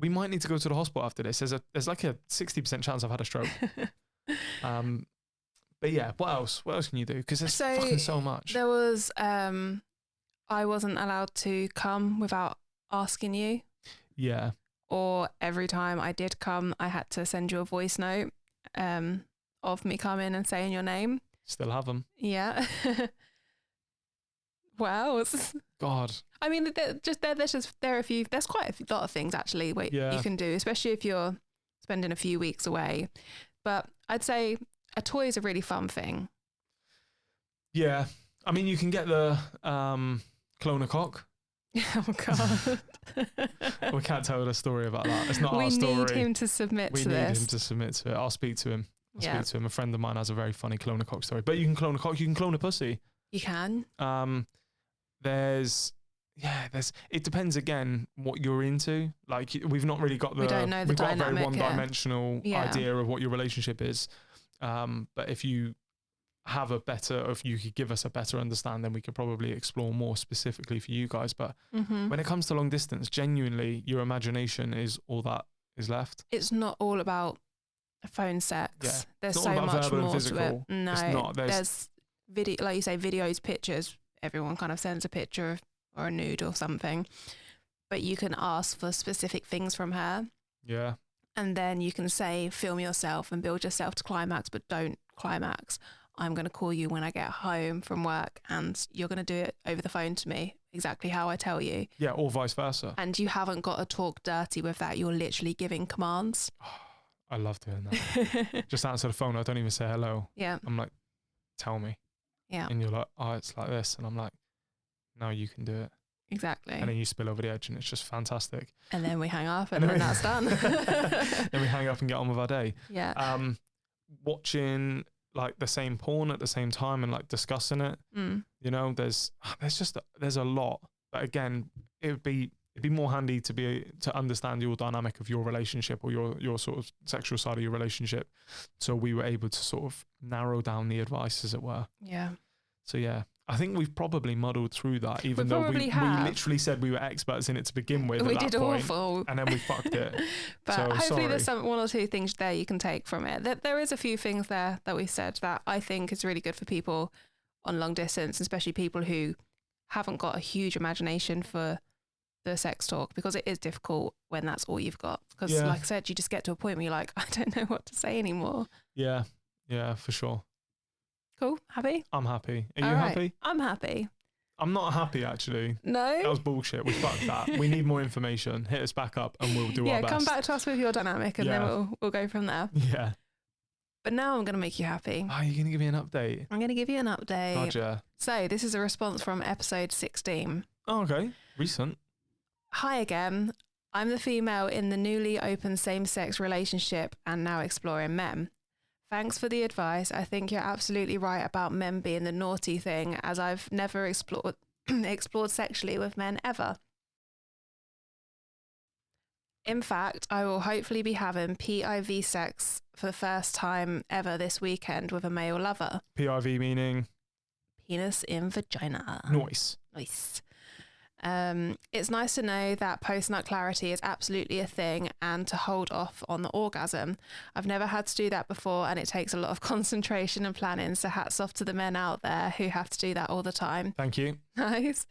We might need to go to the hospital after this. There's like a 60% chance I've had a stroke. But yeah, what else can you do? Because there's fucking so much. There was I wasn't allowed to come without asking you. Yeah. Or every time I did come, I had to send you a voice note of me coming and saying your name. Still have them. Yeah. Wow. God. I mean, there's quite a lot of things actually you can do, especially if you're spending a few weeks away. But I'd say a toy is a really fun thing. Yeah. I mean, you can get the clone a cock. Oh, God. We can't tell the story about that. It's not our story. We need him to submit to this. We need him to submit to it. I'll speak to him. A friend of mine has a very funny clone a cock story. But you can clone a cock. You can clone a pussy. You can. It depends again what you're into. Like, we've not really got we don't know the we've dynamic, got a very one-dimensional idea of what your relationship is. But if you have if you could give us a better understanding, we could probably explore more specifically for you guys. But when it comes to long distance, genuinely, your imagination is all that is left. It's not all about phone sex. Yeah. There's so much more to it. No, there's video, like you say, videos, pictures. Everyone kind of sends a picture or a nude or something. But you can ask for specific things from her. Yeah. And then you can say, film yourself and build yourself to climax, but don't climax. I'm going to call you when I get home from work and you're going to do it over the phone to me, exactly how I tell you. Yeah, or vice versa. And you haven't got to talk dirty with that. You're literally giving commands. I love doing that. Just answer the phone. I don't even say hello. Yeah. I'm like, tell me. Yeah. And you're like, oh, it's like this. And I'm like, no, you can do it. Exactly. And then you spill over the edge and it's just fantastic. And then we hang up and then that's done. Then we hang up and get on with our day. Yeah. Watching like the same porn at the same time and like discussing it. You know, there's a lot. But again, it'd be more handy to understand your dynamic of your relationship or your sort of sexual side of your relationship. So we were able to sort of narrow down the advice, as it were. Yeah. So yeah, I think we've probably muddled through that, even though we literally said we were experts in it to begin with. We did awful. And then we fucked it. But so, hopefully there's one or two things there you can take from it. There is a few things there that we said that I think is really good for people on long distance, especially people who haven't got a huge imagination for the sex talk, because it is difficult when that's all you've got. Because like I said, you just get to a point where you're like, I don't know what to say anymore. Yeah, for sure. Cool. Happy? I'm happy. Are you right. happy? I'm happy. I'm not happy, actually. No? That was bullshit. We fucked that. We need more information. Hit us back up and we'll do our best. Yeah, come back to us with your dynamic and then we'll go from there. Yeah. But now I'm going to make you happy. Oh, you're going to give me an update? I'm going to give you an update. Roger. So this is a response from episode 16. Oh, okay. Recent. Hi again. I'm the female in the newly open same-sex relationship and now exploring men. Thanks for the advice. I think you're absolutely right about men being the naughty thing, as I've never explored sexually with men ever. In fact, I will hopefully be having PIV sex for the first time ever this weekend with a male lover. PIV meaning? Penis in vagina. Nice. Nice. It's nice to know that post-nut clarity is absolutely a thing and to hold off on the orgasm. I've never had to do that before and it takes a lot of concentration and planning, so hats off to the men out there who have to do that all the time. Thank you. Nice.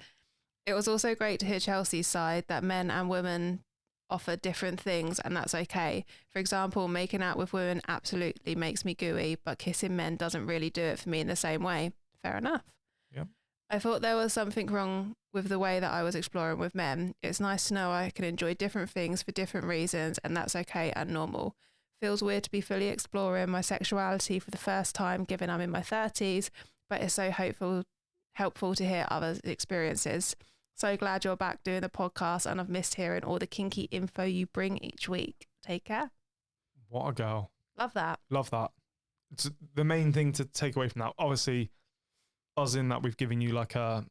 It was also great to hear Chelsea's side, that men and women offer different things and that's okay. For example, making out with women absolutely makes me gooey, but kissing men doesn't really do it for me in the same way. Fair enough. Yep. I thought there was something wrong with the way that I was exploring with men. It's nice to know I can enjoy different things for different reasons and that's okay and normal. Feels weird to be fully exploring my sexuality for the first time given I'm in my 30s, but it's so helpful to hear others' experiences. So glad you're back doing the podcast and I've missed hearing all the kinky info you bring each week. Take care. What a girl. Love that. Love that. It's the main thing to take away from that. Obviously, us in that we've given you like an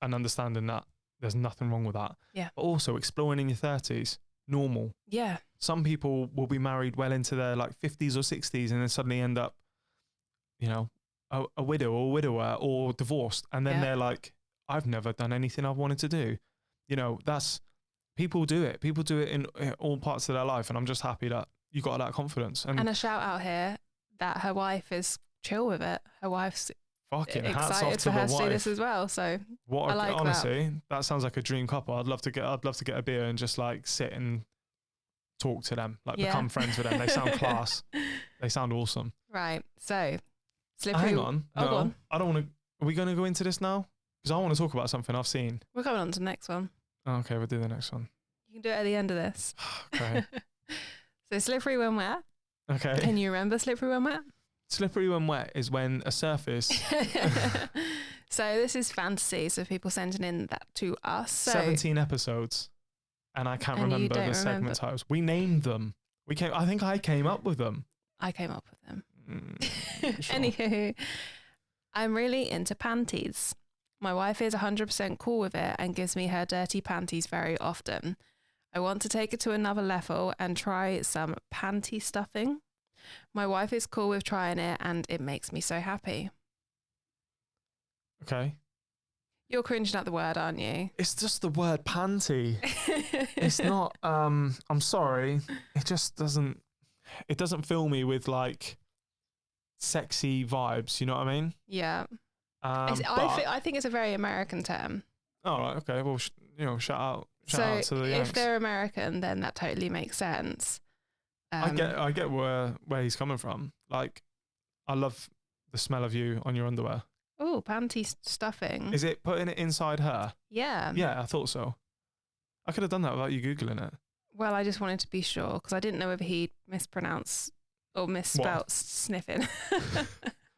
understanding that there's nothing wrong with that. Yeah. But also exploring in your 30s, normal. Yeah. Some people will be married well into their like 50s or 60s and then suddenly end up, you know, a widow or widower or divorced. And then they're like, I've never done anything I've wanted to do. You know, people do it. People do it in all parts of their life. And I'm just happy that you got that confidence. And a shout out here that her wife is chill with it. Her wife's fucking hats off excited to for her the to do wife. this as well. So what I like honestly, that sounds like a dream couple. I'd love to get a beer and just like sit and talk to them, like become friends with them. They sound class. They sound awesome. Right. So slippery. Hang on. Oh, no, go on. I don't want to. Are we going to go into this now? Because I want to talk about something I've seen. We're going on to the next one. Oh, okay, we'll do the next one. You can do it at the end of this. Okay. So slippery when wet. Okay. Can you remember slippery when wet? Slippery when wet is when a surface. So this is fantasy. So people sending in that to us. So 17 episodes, and I can't remember the segment titles. We named them. I think I came up with them. I came up with them. Sure. Anywho, I'm really into panties. My wife is 100% cool with it and gives me her dirty panties very often. I want to take it to another level and try some panty stuffing. My wife is cool with trying it and it makes me so happy. Okay. You're cringing at the word, aren't you? It's just the word panty. It's not, I'm sorry. It just doesn't fill me with like sexy vibes. You know what I mean? Yeah. I I think it's a very American term. All right, okay. Well, shout out to the if Yanks. they're American, then that totally makes sense. I get where he's coming from. Like, I love the smell of you on your underwear. Oh, panty stuffing. Is it putting it inside her? Yeah. Yeah, I thought so. I could have done that without you Googling it. Well, I just wanted to be sure because I didn't know whether he'd mispronounced or misspelt sniffing.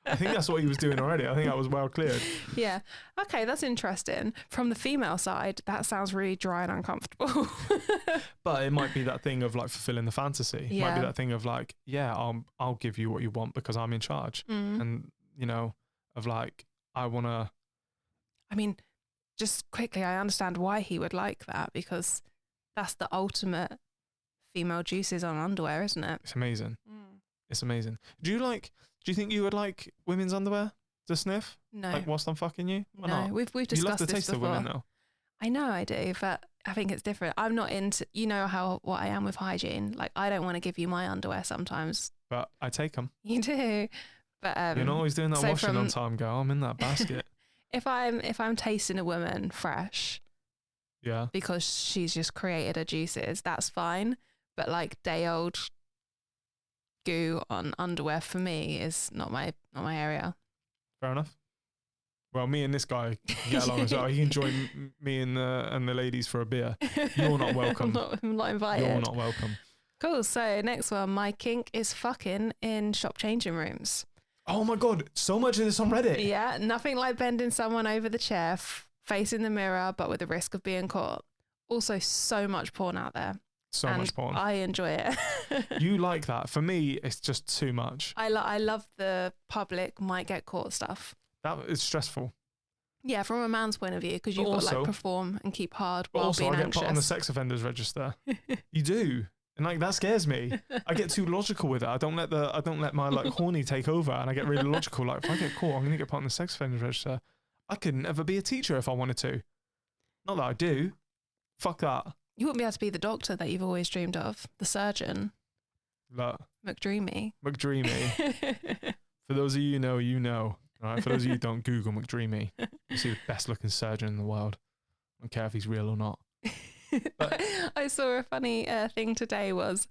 I think that's what he was doing already. I think that was well cleared. Yeah. Okay, that's interesting. From the female side, that sounds really dry and uncomfortable. But it might be that thing of like fulfilling the fantasy. It might be that thing of like, yeah, I'll give you what you want because I'm in charge. And, of like, I want to. I mean, just quickly, I understand why he would like that because that's the ultimate female juices on underwear, isn't it? It's amazing. It's amazing. Do you think you would like women's underwear to sniff? No. Like whilst I'm fucking you? Or no, not? we've discussed you love the this taste before. of women though. I know I do, but I think it's different. I'm not into, what I am with hygiene. Like, I don't want to give you my underwear sometimes. But I take them. You do. But you're not always doing that washing on time, girl. I'm in that basket. if I'm tasting a woman fresh, yeah, because she's just created her juices, that's fine. But like day old goo on underwear for me is not my area. Fair enough. Well, me and this guy get along as well. He can join me and the ladies for a beer. You're not welcome. I'm not invited. You're not welcome. Cool. So next one, my kink is fucking in shop changing rooms. Oh my God, so much of this on Reddit. Yeah, nothing like bending someone over the chair, facing the mirror, but with the risk of being caught. Also, so much porn out there. So much porn. I enjoy it. You like that. For me, it's just too much. I love the public might get caught stuff. That is stressful. Yeah, from a man's point of view, because you've got to like perform and keep hard while being anxious. I get put on the sex offenders register. You do. And like that scares me. I get too logical with it. I don't let my like horny take over, and I get really logical. Like if I get caught, I'm gonna get put on the sex offenders register. I could never be a teacher if I wanted to. Not that I do. Fuck that. You wouldn't be able to be the doctor that you've always dreamed of, the surgeon. Look. McDreamy. For those of you know, you know. All right. For those of you who don't, Google McDreamy. You see the best looking surgeon in the world. I don't care if he's real or not. But I saw a funny thing today was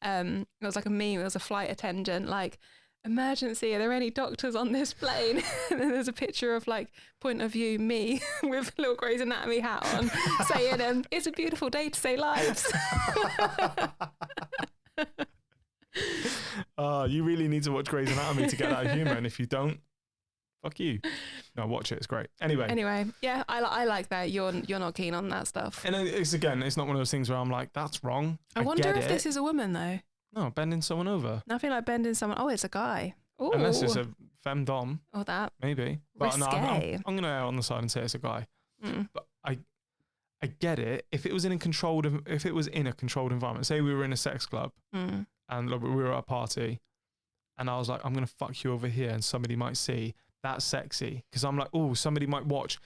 it was like a meme. It was a flight attendant like, emergency, are there any doctors on this plane? And then there's a picture of like point of view me with a little Grey's Anatomy hat on saying it's a beautiful day to save lives. You really need to watch Grey's Anatomy to get that humour, and if you don't, fuck you. No, watch it. It's great. Anyway, yeah, I like that. You're not keen on that stuff. And it's not one of those things where I'm like, that's wrong. I wonder if this is a woman though. No, bending someone over. Nothing like bending someone. Oh, it's a guy. Ooh. Unless it's a femdom. Or that. Maybe. But no, I'm going to err on the side and say it's a guy. But I get it. If it was in a controlled environment, say we were in a sex club and look, we were at a party, and I was like, I'm going to fuck you over here, and somebody might see. That's sexy because I'm like, oh, somebody might watch,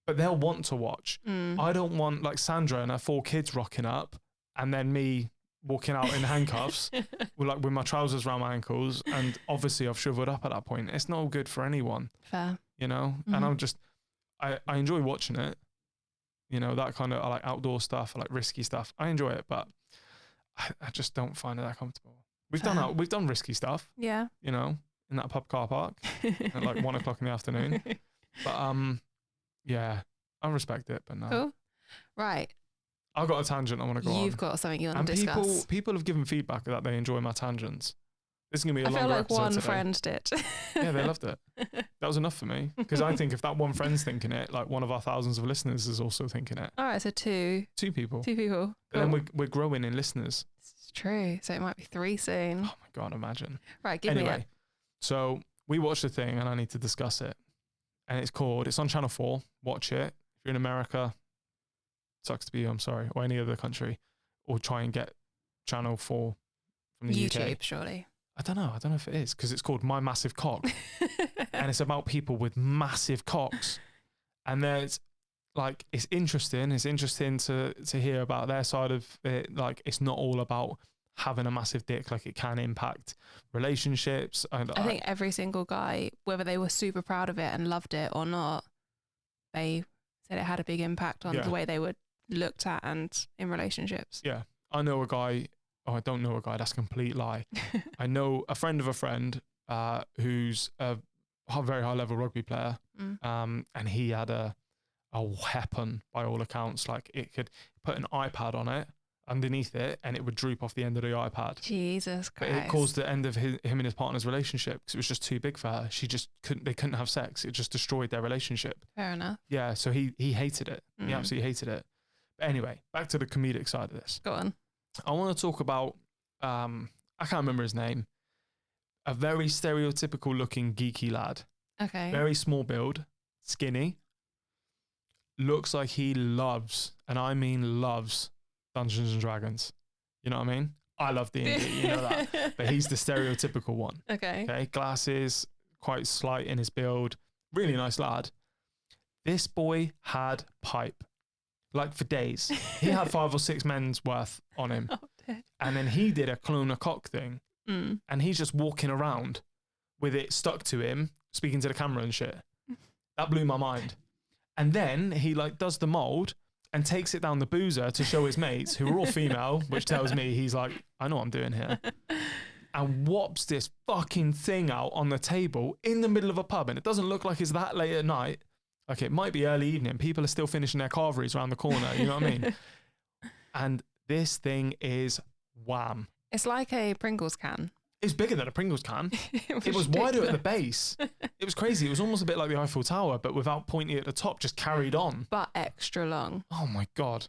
but they'll want to watch. I don't want like Sandra and her 4 kids rocking up, and then me walking out in handcuffs with my trousers around my ankles, and obviously I've shriveled up at that point. It's not good for anyone. Fair. And I'm just, I enjoy watching it. That kind of, I like outdoor stuff, I like risky stuff. I enjoy it, but I just don't find it that comfortable. We've done risky stuff. Yeah. In that pub car park at like 1 o'clock in the afternoon. But yeah, I respect it, but no. Cool. Right. I've got a tangent I want to go on. You've got something you want to discuss. People have given feedback that they enjoy my tangents. This is going to be a longer episode. I feel like one today. friend did. Yeah, they loved it. That was enough for me. Because I think if that one friend's thinking it, like one of our thousands of listeners is also thinking it. All right, so 2 people. 2 people. Cool. And then we're growing in listeners. It's true. So it might be 3 soon. Oh my God, imagine. Right, give me it. So we watched the thing and I need to discuss it. And it's on Channel 4. Watch it. If you're in America, sucks to be you, I'm sorry. Or any other country. Or try and get Channel 4 from the YouTube, UK. surely. I don't know if it is, because it's called My Massive Cock. And it's about people with massive cocks. And there's like, it's interesting to hear about their side of it. Like, it's not all about having a massive dick. Like, it can impact relationships. And I think every single guy, whether they were super proud of it and loved it or not, they said it had a big impact on the way they were looked at and in relationships. Yeah. I know a guy. Oh, I don't know a guy. That's a complete lie. I know a friend of a friend who's a very high level rugby player. And he had a weapon by all accounts. Like, it could put an iPad on it underneath it and it would droop off the end of the iPad. Jesus Christ. But it caused the end of him and his partner's relationship because it was just too big for her. They couldn't have sex. It just destroyed their relationship. Fair enough. Yeah, so he hated it. He absolutely hated it. But anyway, back to the comedic side of this. Go on. I want to talk about, I can't remember his name, a very stereotypical looking geeky lad. Okay. Very small build, skinny. Looks like he loves, and I mean loves, Dungeons and Dragons. You know what I mean? I love D&D, you know that. But he's the stereotypical one. Okay. Glasses, quite slight in his build. Really nice lad. This boy had pipe. Like for days. He had 5 or 6 men's worth on him. And then he did a clone a cock thing. And he's just walking around with it stuck to him, speaking to the camera and shit. That blew my mind. And then he like does the mold and takes it down the boozer to show his mates, who are all female, which tells me he's like, I know what I'm doing here. And whops this fucking thing out on the table in the middle of a pub. And it doesn't look like it's that late at night. Like, it might be early evening. People are still finishing their carveries around the corner. You know what I mean? And this thing is wham. It's like a Pringles can. It's bigger than a Pringles can. It was wider at the base. It was crazy. It was almost a bit like the Eiffel Tower, but without pointy at the top, just carried on. But extra long. Oh my God.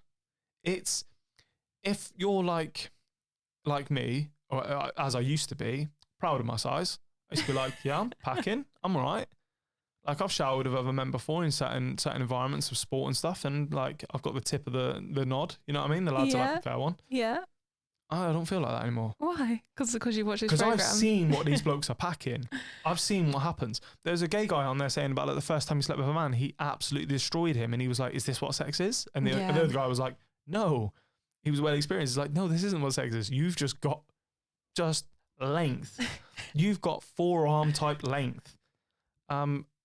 It's, if you're like me, or as I used to be, proud of my size. I used to be like, yeah, I'm packing. I'm all right. Like, I've showered with other men before in certain environments of sport and stuff, and like, I've got the tip of the nod. You know what I mean? The lads are like a fair one. Yeah. I don't feel like that anymore. Why? Because you watch his program. Because I've seen what these blokes are packing. I've seen what happens. There's a gay guy on there saying about like the first time he slept with a man, he absolutely destroyed him, and he was like, "Is this what sex is?" And the other guy was like, "No." He was well experienced. He's like, "No, this isn't what sex is. You've just got length. You've got forearm type length."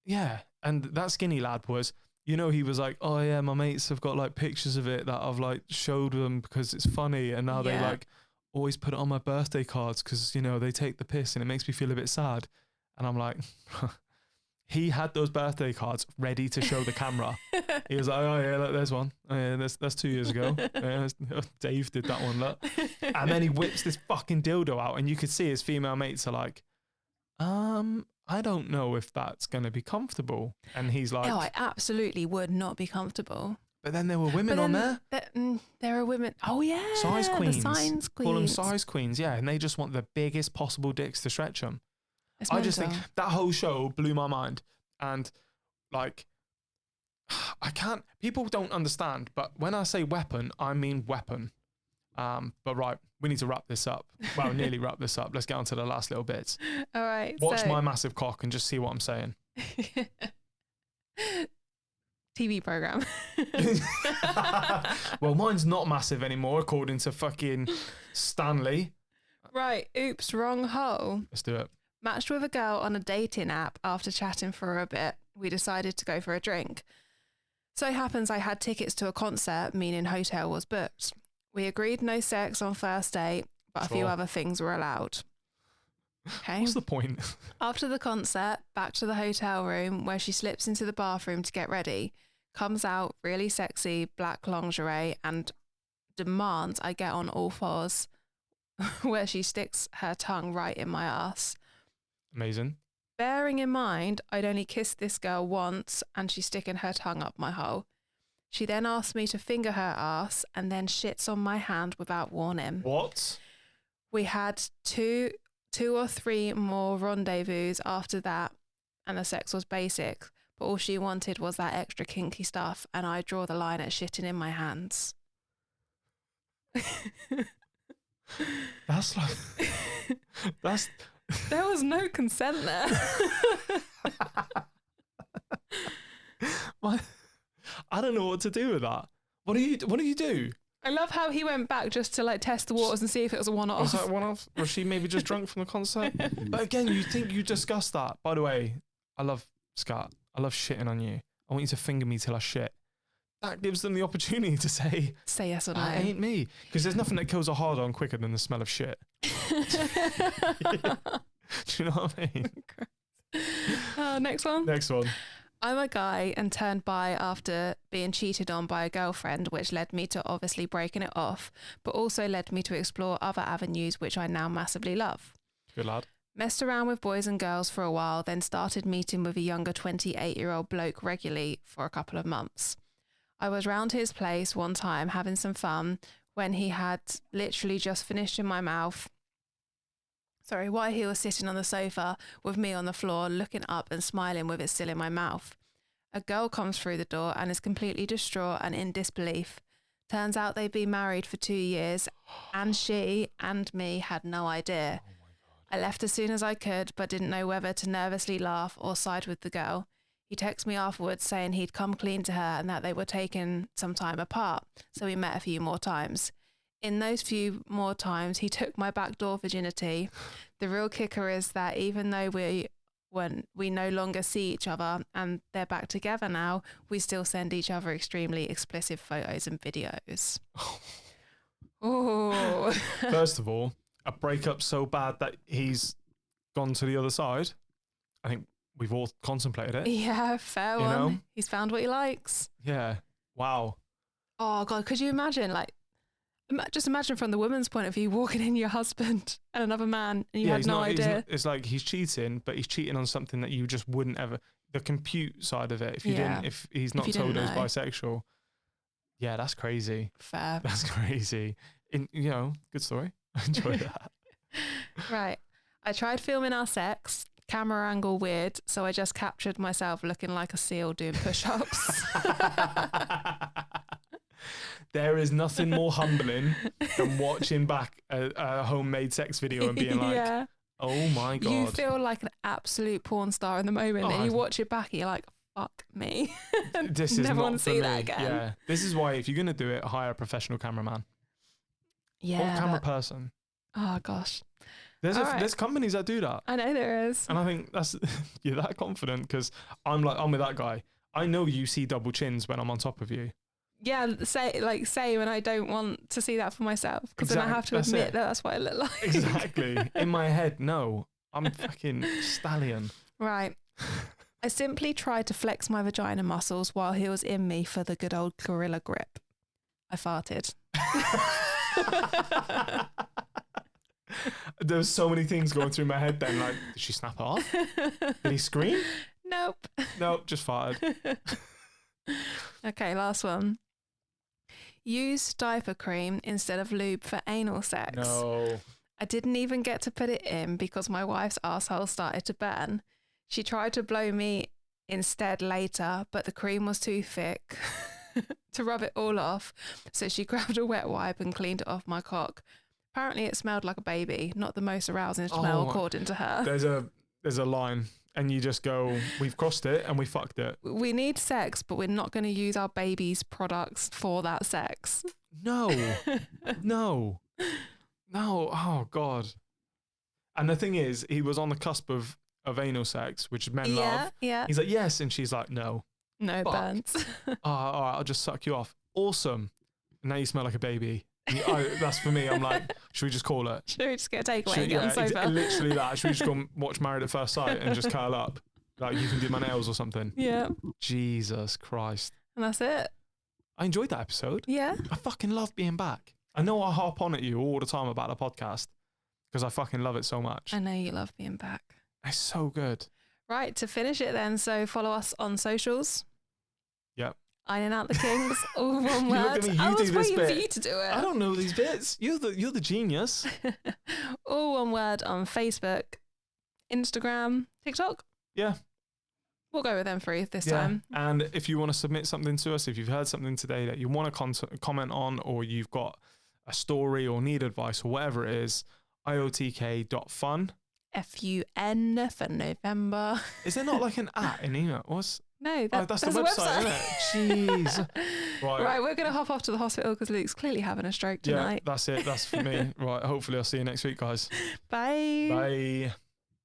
Yeah. And that skinny lad was, you know, he was like, "Oh yeah, my mates have got like pictures of it that I've like showed them because it's funny, and now they like always put it on my birthday cards because, you know, they take the piss and it makes me feel a bit sad." And I'm like, he had those birthday cards ready to show the camera. He was like, "Oh yeah, look, there's one. Oh, yeah, that's 2 years ago. Yeah, Dave did that one, look." And then he whips this fucking dildo out, and you could see his female mates are like, I don't know if that's going to be comfortable. And he's like, "No, I absolutely would not be comfortable." But then there were women on there. There are women. Oh yeah, size queens. The size queens. Call them size queens, yeah. And they just want the biggest possible dicks to stretch them. I just think that whole show blew my mind. And like, people don't understand, but when I say weapon, I mean weapon. But right, we need to wrap this up. Well, nearly wrap this up. Let's get on to the last little bits. All right. Watch my massive cock and just see what I'm saying. TV program. Well, mine's not massive anymore, according to fucking Stanley. Right. Oops, wrong hole. Let's do it. Matched with a girl on a dating app after chatting for a bit. We decided to go for a drink. So happens I had tickets to a concert, meaning hotel was booked. We agreed no sex on first date, but a few other things were allowed. Okay. What's the point? After the concert, back to the hotel room where she slips into the bathroom to get ready, comes out really sexy, black lingerie, and demands I get on all fours, where she sticks her tongue right in my ass. Amazing. Bearing in mind, I'd only kissed this girl once and she's sticking her tongue up my hole. She then asked me to finger her ass and then shits on my hand without warning. What? We had two or three more rendezvous after that, and the sex was basic, but all she wanted was that extra kinky stuff, and I draw the line at shitting in my hands. That's like... That's... There was no consent there. I don't know what to do with that. What do you do? I love how he went back just to like test the waters and see if it was a one-off. Was that a one-off? Was she maybe just drunk from the concert? But again, you think you discussed that. By the way, I love scat. I love shitting on you. I want you to finger me till I shit. that gives them the opportunity to say yes or no. That ain't me. Because there's nothing that kills a hard on quicker than the smell of shit. Do you know what I mean? Next one. Next one. I'm a guy and turned bi after being cheated on by a girlfriend, which led me to obviously breaking it off, but also led me to explore other avenues, which I now massively love. Good lad. Messed around with boys and girls for a while, then started meeting with a younger 28-year-old bloke regularly for a couple of months. I was round his place one time having some fun when he had literally just finished in my mouth. Sorry, while he was sitting on the sofa with me on the floor, looking up and smiling with it still in my mouth. A girl comes through the door and is completely distraught and in disbelief. Turns out they'd been married for 2 years and she and me had no idea. Oh my God. I left as soon as I could, but didn't know whether to nervously laugh or side with the girl. He texted me afterwards saying he'd come clean to her and that they were taking some time apart, so we met a few more times. In those few more times, he took my backdoor virginity. The real kicker is that even though we no longer see each other and they're back together now, we still send each other extremely explicit photos and videos. Oh. First of all, a breakup so bad that he's gone to the other side. I think we've all contemplated it. Yeah, fair one. Know? He's found what he likes. Yeah. Wow. Oh, God, could you imagine, like, just imagine from the woman's point of view, walking in your husband and another man and you had no idea. It's like he's cheating, but he's cheating on something that you just wouldn't ever, the compute side of it, if he's not told us bisexual. Yeah, that's crazy. Fair. That's crazy. Good story. I enjoy that. Right. I tried filming our sex, camera angle weird, so I just captured myself looking like a seal doing push-ups. There is nothing more humbling than watching back a homemade sex video and being like, oh my God. You feel like an absolute porn star in the moment and you watch it back and you're like, fuck me. This is never not want to for see me. that again. Yeah. This is why if you're going to do it, hire a professional cameraman. Yeah. Or camera person. Oh gosh. There's companies that do that. I know there is. And I think that's you're that confident because I'm with that guy. I know you see double chins when I'm on top of you. Yeah, same, and I don't want to see that for myself because then I have to admit that that's what I look like. Exactly. In my head, no, I'm fucking stallion. Right. I simply tried to flex my vagina muscles while he was in me for the good old gorilla grip. I farted. There was so many things going through my head then, like, did she snap it off? Did he scream? Nope. Nope, just farted. Okay, last one. Use diaper cream instead of lube for anal sex. No. I didn't even get to put it in because my wife's asshole started to burn. She tried to blow me instead later, but the cream was too thick to rub it all off. So she grabbed a wet wipe and cleaned it off my cock. Apparently it smelled like a baby, not the most arousing smell according to her. There's a line and you just go, we've crossed it and we fucked it. We need sex, but we're not going to use our baby's products for that sex. No. No. Oh God. And the thing is, he was on the cusp of anal sex, which men love. Yeah. He's like, yes. And she's like, no. No burns. All right, I'll just suck you off. Awesome. Now you smell like a baby. That's for me. I'm like, should we just call it? Should we just get a takeaway and get on the sofa? Literally that. Should we just go and watch Married at First Sight and just curl up? Like, you can do my nails or something. Yeah. Jesus Christ. And that's it. I enjoyed that episode. Yeah. I fucking love being back. I know I harp on at you all the time about the podcast because I fucking love it so much. I know you love being back. It's so good. Right, to finish it then, so follow us on socials. Yep. Ironing out the kinks, all one word. Look at me, I was waiting bit. for you to do it. I don't know these bits. You're the genius. All one word on Facebook, Instagram, TikTok. Yeah. We'll go with them three this time. And if you want to submit something to us, if you've heard something today that you want to comment on, or you've got a story or need advice or whatever it is, iotk.fun. FUN for November. Is there not like an in email? No, that's the website, isn't it? Jeez. Right, we're going to hop off to the hospital because Luke's clearly having a stroke tonight. Yeah, that's it. That's for me. Right, hopefully I'll see you next week, guys. Bye. Bye.